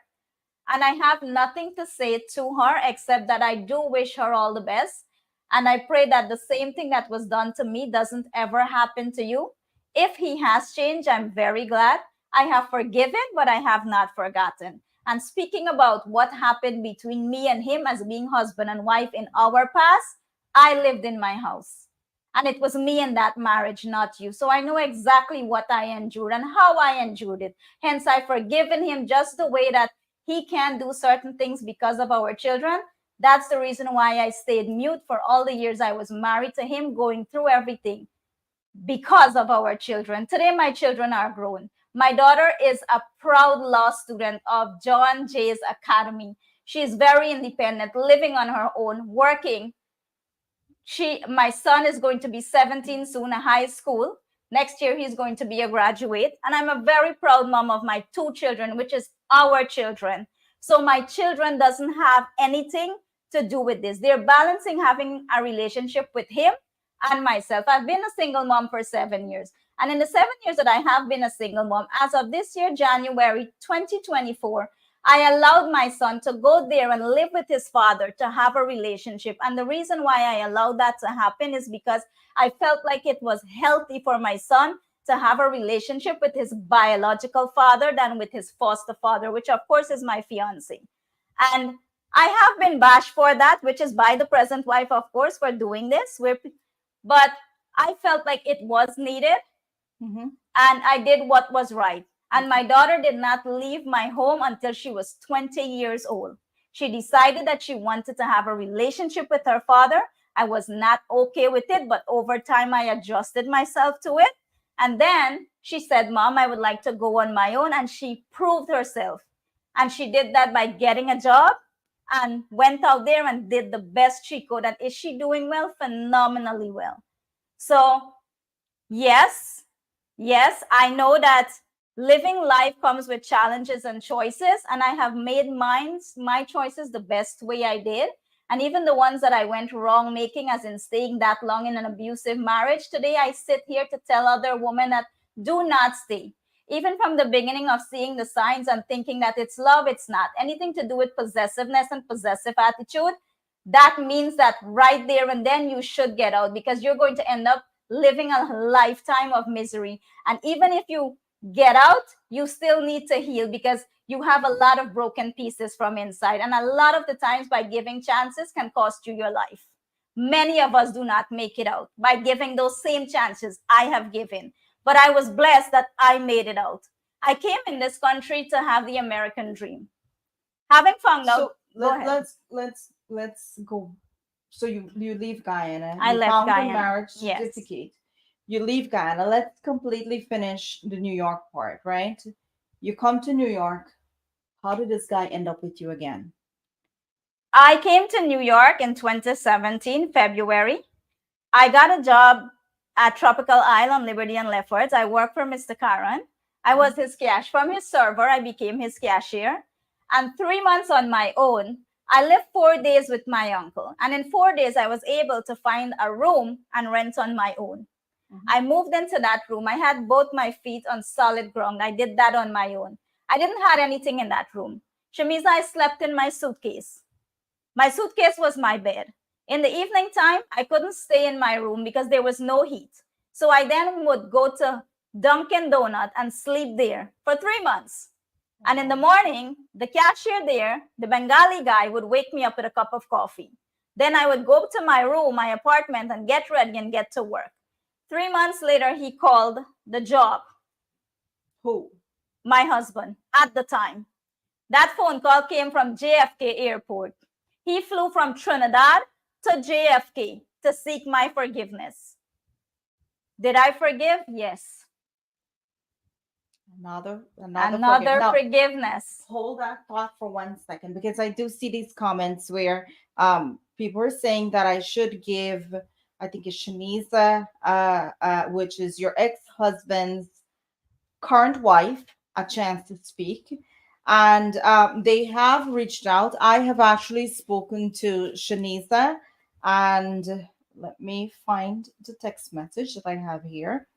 and I have nothing to say to her except that I do wish her all the best. And I pray that the same thing that was done to me doesn't ever happen to you. If he has changed, I'm very glad. I have forgiven, but I have not forgotten. And speaking about what happened between me and him as being husband and wife in our past, I lived in my house. And it was me in that marriage, not you. So I know exactly what I endured and how I endured it. Hence, I've forgiven him just the way that he can do certain things because of our children. That's the reason why I stayed mute for all the years I was married to him, going through everything because of our children. Today, my children are grown. My daughter is a proud law student of John Jay's Academy. She is very independent, living on her own, working. My son is going to be 17 soon, a high school. Next year, he's going to be a graduate. And I'm a very proud mom of my two children, which is our children. So my children doesn't have anything to do with this. They're balancing having a relationship with him and myself. I've been a single mom for 7 years. And in the 7 years that I have been a single mom, as of this year, January 2024, I allowed my son to go there and live with his father, to have a relationship. And the reason why I allowed that to happen is because I felt like it was healthy for my son to have a relationship with his biological father than with his foster father, which of course is my fiance. And I have been bashed for that, which is by the present wife, of course, for doing this. But I felt like it was needed, and I did what was right. And my daughter did not leave my home until she was 20 years old. She decided that she wanted to have a relationship with her father. I was not okay with it, but over time I adjusted myself to it. And then she said, Mom, I would like to go on my own. And she proved herself. And she did that by getting a job and went out there and did the best she could. And is she doing well? Phenomenally well. So yes, I know that living life comes with challenges and choices, and I have made my choices the best way I did. And even the ones that I went wrong making, as in staying that long in an abusive marriage, today I sit here to tell other women that do not stay. Even from the beginning of seeing the signs and thinking that it's love, it's not. Anything to do with possessiveness and possessive attitude, that means that right there and then you should get out, because you're going to end up living a lifetime of misery. And even if you get out, you still need to heal, because you have a lot of broken pieces from inside. And a lot of the times, by giving chances can cost you your life. Many of us do not make it out by giving those same chances I have given. But I was blessed that I made it out. I came in this country to have the American dream. Having found out, let's go. So you leave Guyana. I you left found Guyana. the marriage Yes. certificate. You leave Guyana. Let's completely finish the New York part, right? You come to New York. How did this guy end up with you again? I came to New York in 2017, February. I got a job at Tropical Isle on Liberty and Leffords. I worked for Mr. Karan. I was his from his server, I became his cashier. And 3 months on my own, I lived 4 days with my uncle. And in 4 days, I was able to find a room and rent on my own. I moved into that room. I had both my feet on solid ground. I did that on my own. I didn't have anything in that room. Shameeza, I slept in my suitcase. My suitcase was my bed. In the evening time, I couldn't stay in my room because there was no heat. So I then would go to Dunkin' Donut and sleep there for 3 months. And in the morning, the cashier there, the Bengali guy, would wake me up with a cup of coffee. Then I would go to my room, my apartment, and get ready and get to work. 3 months later, he called the job. Who? My husband at the time. That phone call came from JFK Airport. He flew from Trinidad to JFK to seek my forgiveness. Did I forgive? Yes. Another forgiveness. Hold that thought for 1 second, because I do see these comments where people are saying that I should give, I think it's Shameeza, which is your ex-husband's current wife, a chance to speak. And they have reached out. I have actually spoken to Shameeza, and let me find the text message that I have here.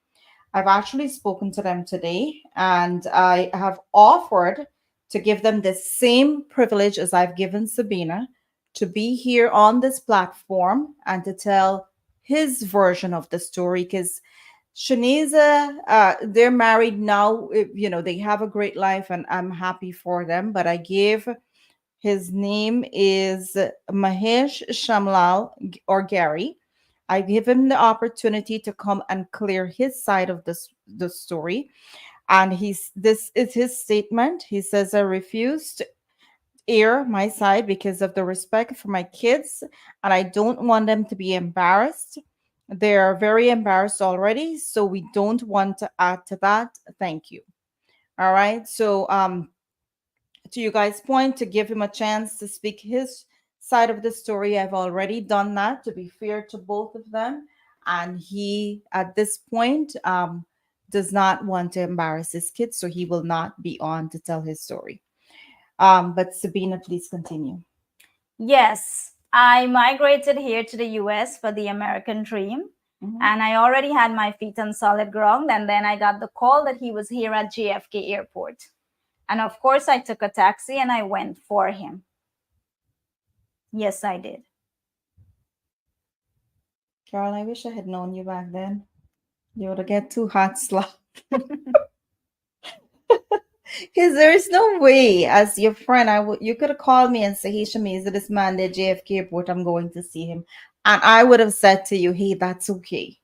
I've actually spoken to them today, and I have offered to give them the same privilege as I've given Sebena, to be here on this platform and to tell his version of the story, because Shameeza, they're married now. They have a great life, and I'm happy for them. But I gave, his name is Mahesh Shamlal, or Gary, I give him the opportunity to come and clear his side of the story. And this is his statement. He says, I refuse to air my side because of the respect for my kids, and I don't want them to be embarrassed. They are very embarrassed already, so we don't want to add to that. Thank you. All right. So to you guys' point, to give him a chance to speak his side of the story, I've already done that to be fair to both of them. And he, at this point, does not want to embarrass his kids, so he will not be on to tell his story. But Sebena, please continue. Yes, I migrated here to the US for the American dream. And I already had my feet on solid ground. And then I got the call that he was here at JFK Airport. And of course, I took a taxi and I went for him. Yes, I did. Carol, I wish I had known you back then. You would have get too hot slap. Because there is no way, as your friend, you could have called me and said, "Hey, Shameeza, this man at JFK Airport, I'm going to see him," and I would have said to you, "Hey, that's okay."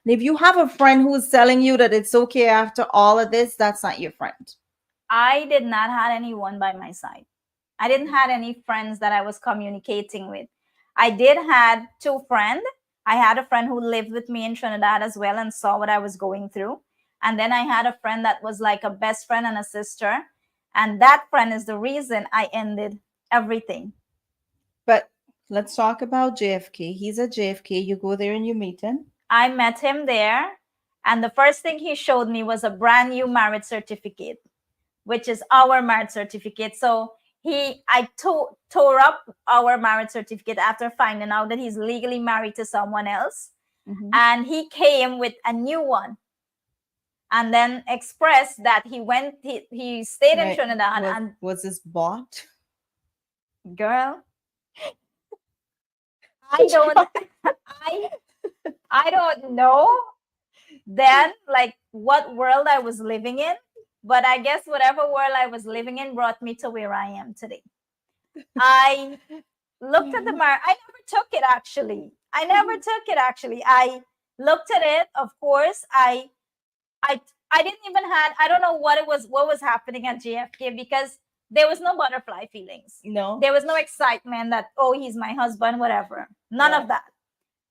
And if you have a friend who's telling you that it's okay after all of this, that's not your friend. I did not have anyone by my side. I didn't have any friends that I was communicating with. I did had two friends. I had a friend who lived with me in Trinidad as well and saw what I was going through. And then I had a friend that was like a best friend and a sister. And that friend is the reason I ended everything. But let's talk about JFK. He's at JFK. You go there and you meet him. I met him there. And the first thing he showed me was a brand new marriage certificate, which is our marriage certificate. So I tore up our marriage certificate after finding out that he's legally married to someone else. And he came with a new one. And then expressed that he stayed in Trinidad. Was this bought? Girl, I don't know then like what world I was living in, but I guess whatever world I was living in brought me to where I am today. I looked at the mark. I never took it actually. I looked at it, of course. I didn't even I don't know what was happening at JFK, because there was no butterfly feelings. No. There was no excitement that, oh, he's my husband, whatever. None of that.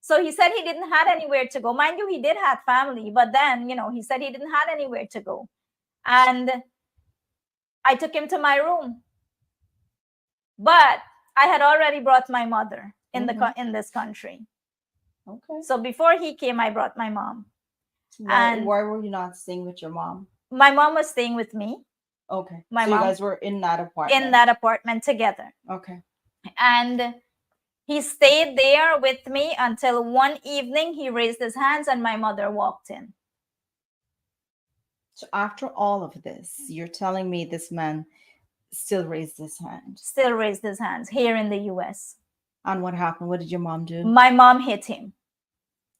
So he said he didn't have anywhere to go. Mind you, he did have family, but then, he said he didn't have anywhere to go. And I took him to my room. But I had already brought my mother in this country. Okay. So before he came, I brought my mom. Why were you not staying with your mom? My mom was staying with me. Okay. My so mom, you guys were in that apartment? In that apartment together. Okay. And he stayed there with me until one evening he raised his hands and my mother walked in. So after all of this, you're telling me this man still raised his hand? Still raised his hands here in the US. And what happened? What did your mom do? My mom hit him.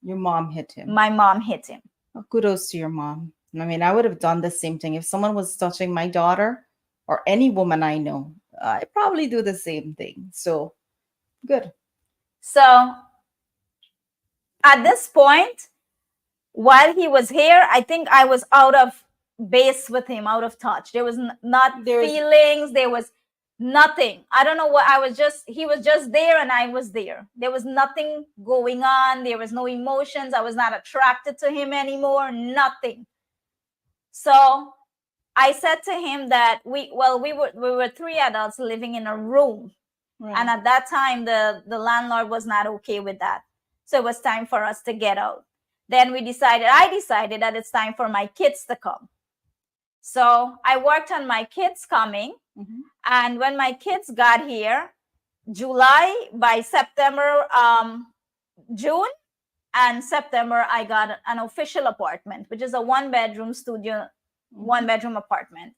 Your mom hit him? My mom hit him. Oh, kudos to your mom. I mean, I would have done the same thing. If someone was touching my daughter or any woman I know, I'd probably do the same thing. So, good. So, at this point, while he was here, I think I was out of base with him, out of touch. There was feelings. There was nothing. I don't know what he was just there and I was there. There was nothing going on. There was no emotions. I was not attracted to him anymore. Nothing. So I said to him that we were three adults living in a room. Right. And at that time, the landlord was not okay with that. So it was time for us to get out. Then I decided that it's time for my kids to come. So I worked on my kids coming. And when my kids got here, by September, June and September, I got an official apartment, which is a one-bedroom studio, one-bedroom apartment.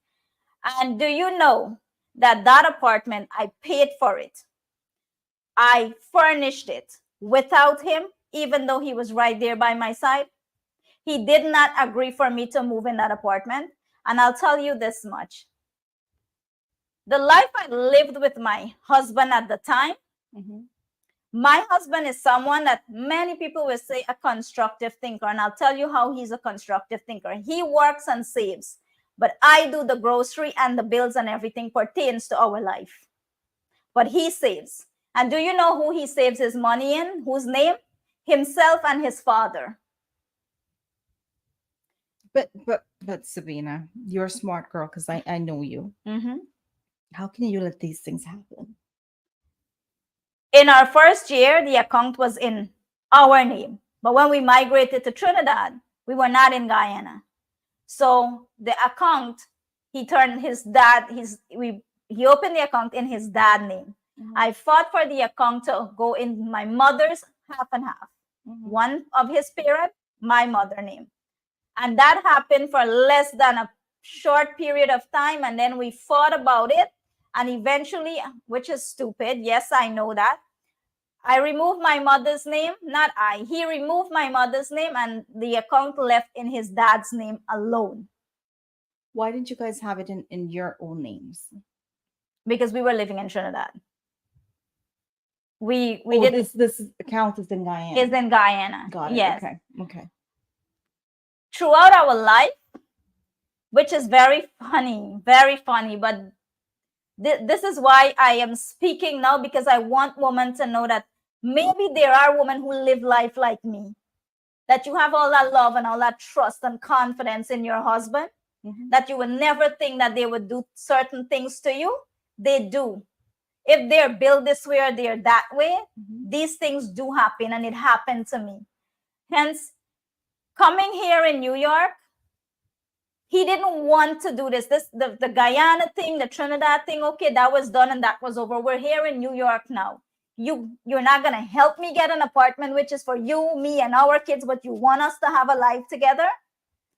And do you know that apartment, I paid for it. I furnished it without him, even though he was right there by my side. He did not agree for me to move in that apartment. And I'll tell you this much. The life I lived with my husband at the time My husband is someone that many people will say a constructive thinker, and I'll tell you how he's a constructive thinker. He works and saves, but I do the grocery and the bills and everything pertains to our life. But he saves. And do you know who he saves his money in? Whose name? Himself and his father. But Sebena, you're a smart girl because I know you. Mm-hmm. How can you let these things happen? In our first year, the account was in our name. But when we migrated to Trinidad, we were not in Guyana. So the account, he turned his dad, he opened the account in his dad's name. Mm-hmm. I fought for the account to go in my mother's half and half. Mm-hmm. One of his parents, my mother name. And that happened for less than a short period of time. And then we fought about it. And eventually, which is stupid, yes, I know that, I removed my mother's name, not I. He removed my mother's name and the account left in his dad's name alone. Why didn't you guys have it in your own names? Because we were living in Trinidad. We oh, did this account is in Guyana. Is in Guyana. Got it. Yes. Okay. Throughout our life, which is very funny, but this is why I am speaking now, because I want women to know that maybe there are women who live life like me, that you have all that love and all that trust and confidence in your husband, mm-hmm. that you would never think that they would do certain things to you. They do. If they're built this way or they're that way, mm-hmm. these things do happen, and it happened to me. Hence, coming here in New York, he didn't want to do this. The Guyana thing, the Trinidad thing, okay, that was done and that was over. We're here in New York now. You're not going to help me get an apartment, which is for you, me, and our kids, but you want us to have a life together.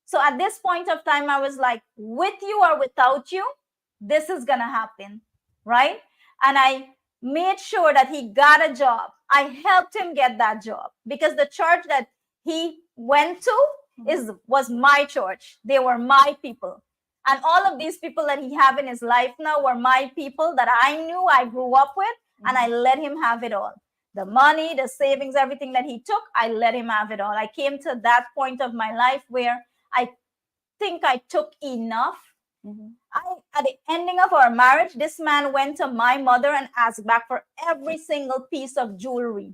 So at this point of time, I was like, with you or without you, this is going to happen, right? And I made sure that he got a job. I helped him get that job because the church that he went to was my church. They were my people. And all of these people that he have in his life now were my people that I knew, I grew up with, and I let him have it all. The money, the savings, everything that he took, I let him have it all. I came to that point of my life where I think I took enough. Mm-hmm. At the ending of our marriage, this man went to my mother and asked back for every single piece of jewelry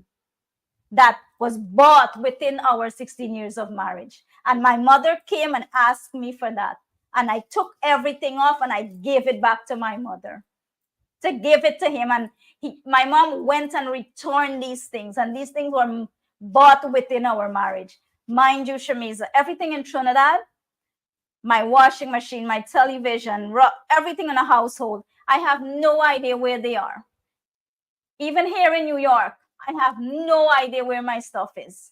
that was bought within our 16 years of marriage. And my mother came and asked me for that. And I took everything off and I gave it back to my mother to give it to him. And my mom went and returned these things. And these things were bought within our marriage. Mind you, Shameeza, everything in Trinidad, my washing machine, my television, everything in the household, I have no idea where they are. Even here in New York, I have no idea where my stuff is.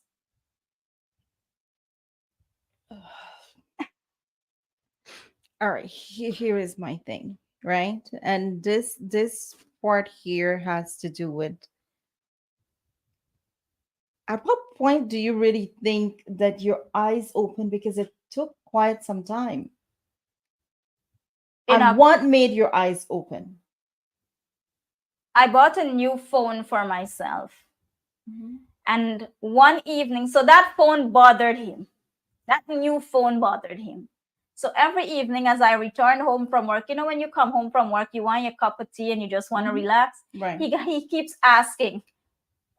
All right, here is my thing, right? And this part here has to do with, at what point do you really think that your eyes open? Because it took quite some time. And what made your eyes open? I bought a new phone for myself. Mm-hmm. And one evening, so that phone bothered him. That new phone bothered him. So every evening as I returned home from work, you know, when you come home from work, you want your cup of tea and you just want to relax. Right. He keeps asking,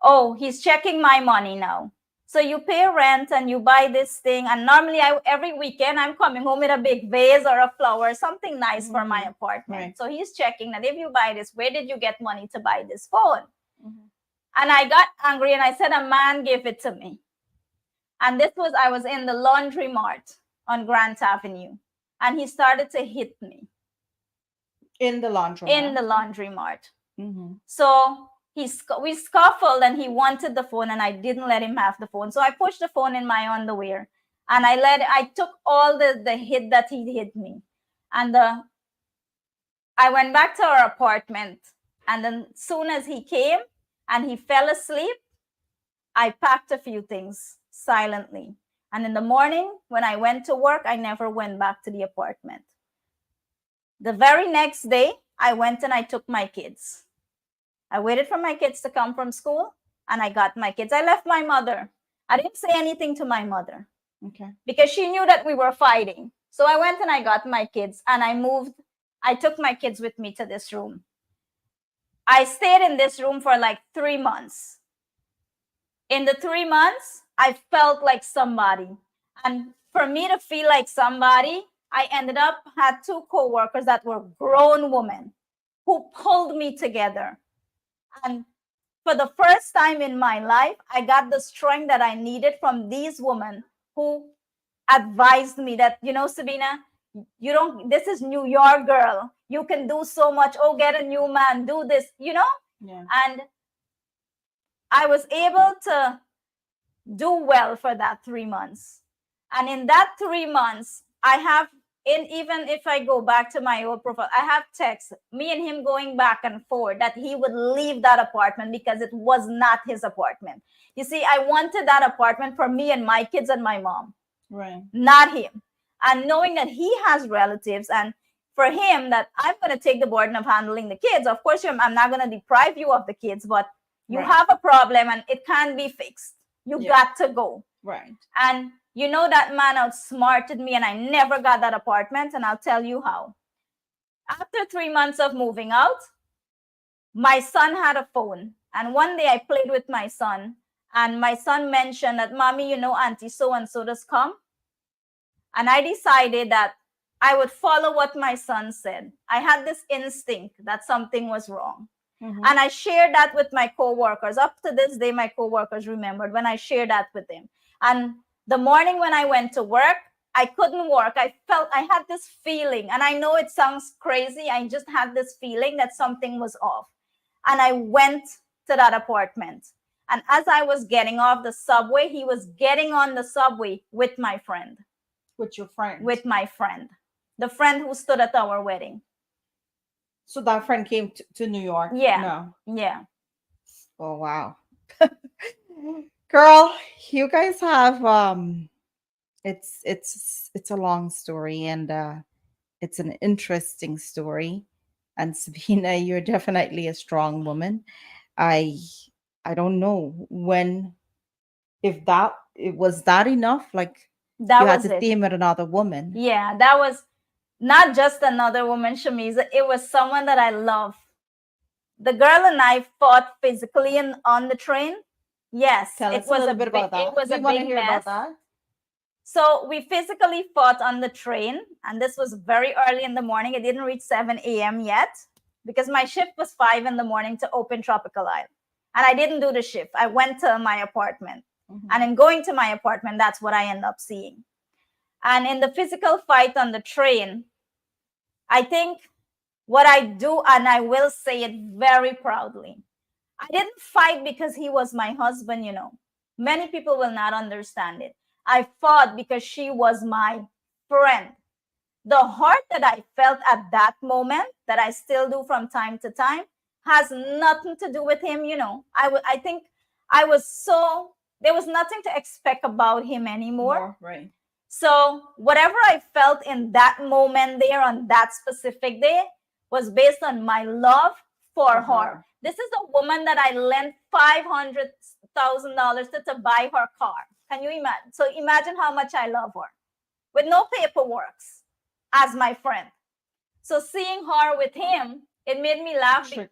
oh, he's checking my money now. So you pay rent and you buy this thing. And normally every weekend I'm coming home with a big vase or a flower, something nice for my apartment. Right. So he's checking that if you buy this, where did you get money to buy this phone? Mm-hmm. And I got angry and I said, a man gave it to me. And I was in the laundry mart on Grant Avenue. And he started to hit me. In the laundry mart? In the laundry mart. Mm-hmm. So we scuffled and he wanted the phone and I didn't let him have the phone. So I pushed the phone in my underwear and I took all the hit that he hit me. And I went back to our apartment. And then as soon as he came and he fell asleep, I packed a few things silently. And in the morning, when I went to work, I never went back to the apartment. The very next day, I went and I took my kids. I waited for my kids to come from school and I got my kids. I left my mother. I didn't say anything to my mother. Okay. Because she knew that we were fighting. So I went and I got my kids and I moved. I took my kids with me to this room. I stayed in this room for like 3 months. In the 3 months, I felt like somebody. And for me to feel like somebody, I ended up had 2 co-workers that were grown women who pulled me together. And for the first time in my life, I got the strength that I needed from these women who advised me that, you know, Sebena, you don't, this is New York, girl. You can do so much. Oh, get a new man, do this, you know? Yeah. And I was able to do well for that 3 months. And in that 3 months, I have, even if I go back to my old profile, I have texts, me and him going back and forth, that he would leave that apartment because it was not his apartment. You see, I wanted that apartment for me and my kids and my mom. Right. Not him. And knowing that he has relatives, and for him that I'm going to take the burden of handling the kids. Of course, I'm not going to deprive you of the kids, but you Right. have a problem and it can't be fixed. You got to go. Right. And you know, that man outsmarted me and I never got that apartment. And I'll tell you how. After 3 months of moving out, my son had a phone. And one day I played with my son. And my son mentioned that, Mommy, you know, Auntie so-and-so does come. And I decided that I would follow what my son said. I had this instinct that something was wrong. Mm-hmm. And I shared that with my co-workers. Up to this day, my co-workers remembered when I shared that with them. And the morning when I went to work, I couldn't work. I had this feeling, and I know it sounds crazy. I just had this feeling that something was off. And I went to that apartment. And as I was getting off the subway, he was getting on the subway with my friend. With your friend? With my friend. The friend who stood at our wedding. So that friend came to New York? Yeah. No. Yeah. Oh, wow. Girl, you guys have it's a long story, and it's an interesting story. And Sebena, you're definitely a strong woman. I don't know if that it was that enough, like that you had was to it. team with another woman. Yeah, that was not just another woman, Shameeza. It was someone that I love. The girl and I fought physically on the train. Yes, Tell it us was a little bit about that. It was We a want to big hear mess. about that. So we physically fought on the train, and this was very early in the morning. It didn't reach 7 a.m. yet because my shift was 5 in the morning to open Tropical Isle. And I didn't do the shift. I went to my apartment. Mm-hmm. And in going to my apartment, that's what I end up seeing. And in the physical fight on the train, I think what I do, and I will say it very proudly, I didn't fight because he was my husband, you know. Many people will not understand it. I fought because she was my friend. The hurt that I felt at that moment, that I still do from time to time, has nothing to do with him, you know. I think I was so, there was nothing to expect about him anymore. Right. So whatever I felt in that moment there on that specific day was based on my love for her. This is a woman that I lent $500,000 to buy her car. Can you imagine? So imagine how much I love her with no paperwork as my friend. So seeing her with him, it made me laugh. It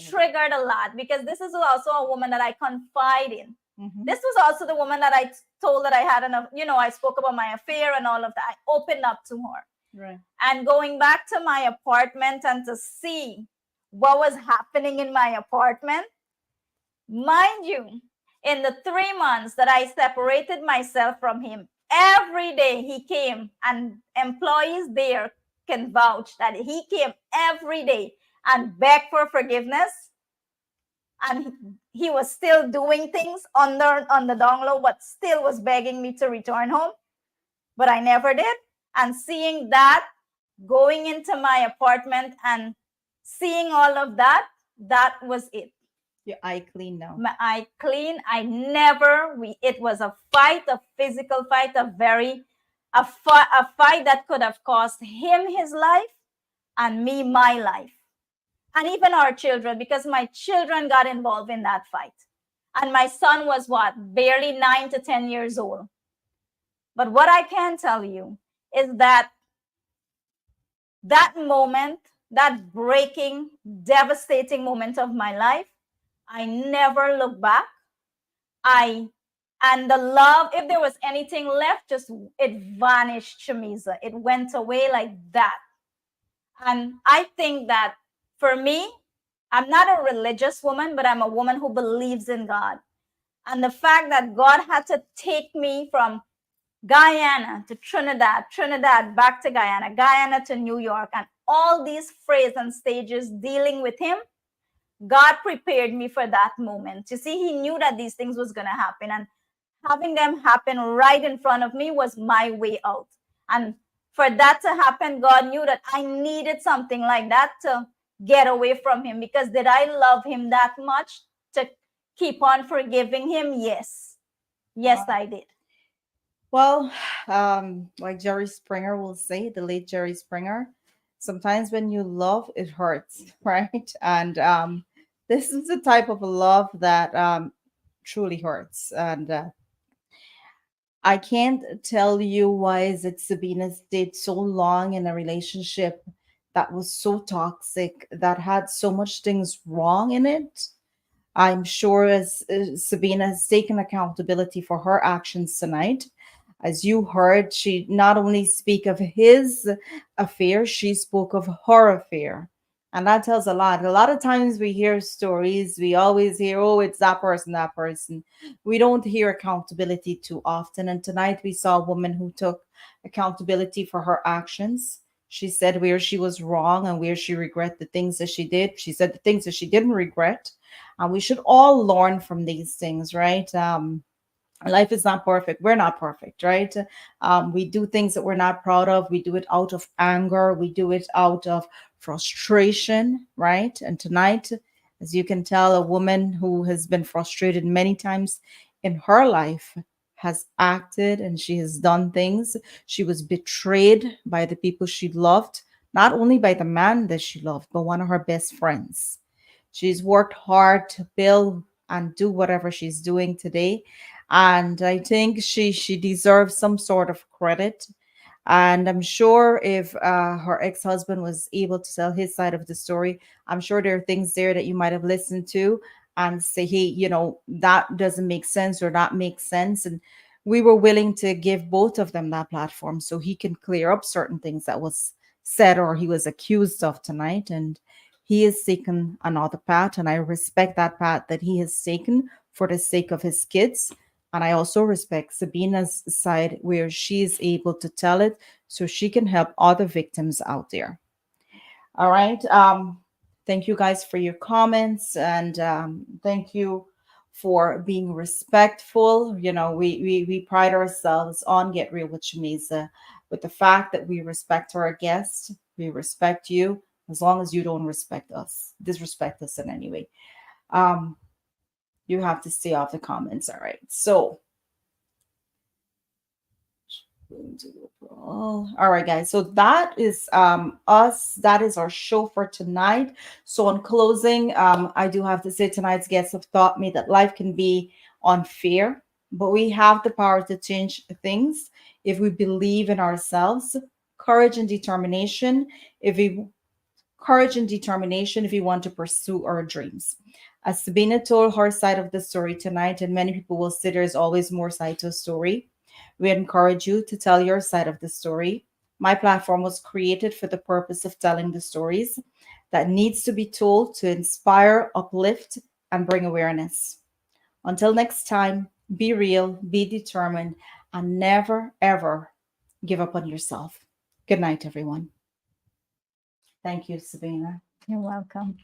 triggered a lot because this is also a woman that I confide in. Mm-hmm. This was also the woman that I told that I had enough, you know, I spoke about my affair and all of that. I opened up to her. Right. And going back to my apartment and to see what was happening in my apartment, mind you, in the 3 months that I separated myself from him, every day he came, and employees there can vouch that he came every day and begged for forgiveness. And he was still doing things on the down low, but still was begging me to return home. But I never did. And seeing that, going into my apartment and seeing all of that, that was it. Your eye clean now. My eye clean. It was a fight, a physical fight, a fight that could have cost him his life and me my life. And even our children, because my children got involved in that fight. And my son was what? Barely 9 to 10 years old. But what I can tell you is that that moment, that breaking, devastating moment of my life, I never look back. And the love, if there was anything left, just it vanished, Shameeza. It went away like that. And I think that for me, I'm not a religious woman, but I'm a woman who believes in God. And the fact that God had to take me from Guyana to Trinidad, Trinidad back to Guyana, Guyana to New York, and all these phrases and stages dealing with him, God prepared me for that moment. You see, he knew that these things was going to happen, and having them happen right in front of me was my way out. And for that to happen, God knew that I needed something like that to get away from him, because did I love him that much to keep on forgiving him? Yes. Yes, I did. Well, like Jerry Springer will say, the late Jerry Springer, sometimes when you love, it hurts, right? And this is the type of love that truly hurts. And I can't tell you why is it Sabina stayed so long in a relationship that was so toxic, that had so much things wrong in it. I'm sure as Sabina has taken accountability for her actions tonight. As you heard, she not only speak of his affair, she spoke of her affair. And that tells a lot. A lot of times we hear stories, we always hear, oh, it's that person, that person. We don't hear accountability too often. And tonight we saw a woman who took accountability for her actions. She said where she was wrong and where she regret the things that she did. She said the things that she didn't regret. And we should all learn from these things, right? Life is not perfect. We're not perfect, right? We do things that we're not proud of. We do it out of anger. We do it out of frustration, right? And tonight, as you can tell, a woman who has been frustrated many times in her life has acted and she has done things. She was betrayed by the people she loved, not only by the man that she loved, but one of her best friends. She's worked hard to build and do whatever she's doing today. And I think she deserves some sort of credit. And I'm sure if her ex-husband was able to tell his side of the story, I'm sure there are things there that you might have listened to and say, hey, that doesn't make sense or that makes sense. And we were willing to give both of them that platform so he can clear up certain things that was said or he was accused of tonight. And he has taken another path, and I respect that path that he has taken for the sake of his kids. And I also respect Sabina's side where she is able to tell it so she can help other victims out there. All right. Thank you guys for your comments, and thank you for being respectful. We pride ourselves on Get Real with Shameeza with the fact that we respect our guests. We respect you as long as you don't disrespect us in any way. You have to stay off the comments. All right. So all right, guys. So that is us. That is our show for tonight. So in closing, I do have to say tonight's guests have taught me that life can be unfair, but we have the power to change things if we believe in ourselves. Courage and determination. If we want to pursue our dreams. As Sabina told her side of the story tonight, and many people will say there's always more side to a story. We encourage you to tell your side of the story. My platform was created for the purpose of telling the stories that needs to be told to inspire, uplift, and bring awareness. Until next time, be real, be determined, and never, ever give up on yourself. Good night, everyone. Thank you, Sebena. You're welcome.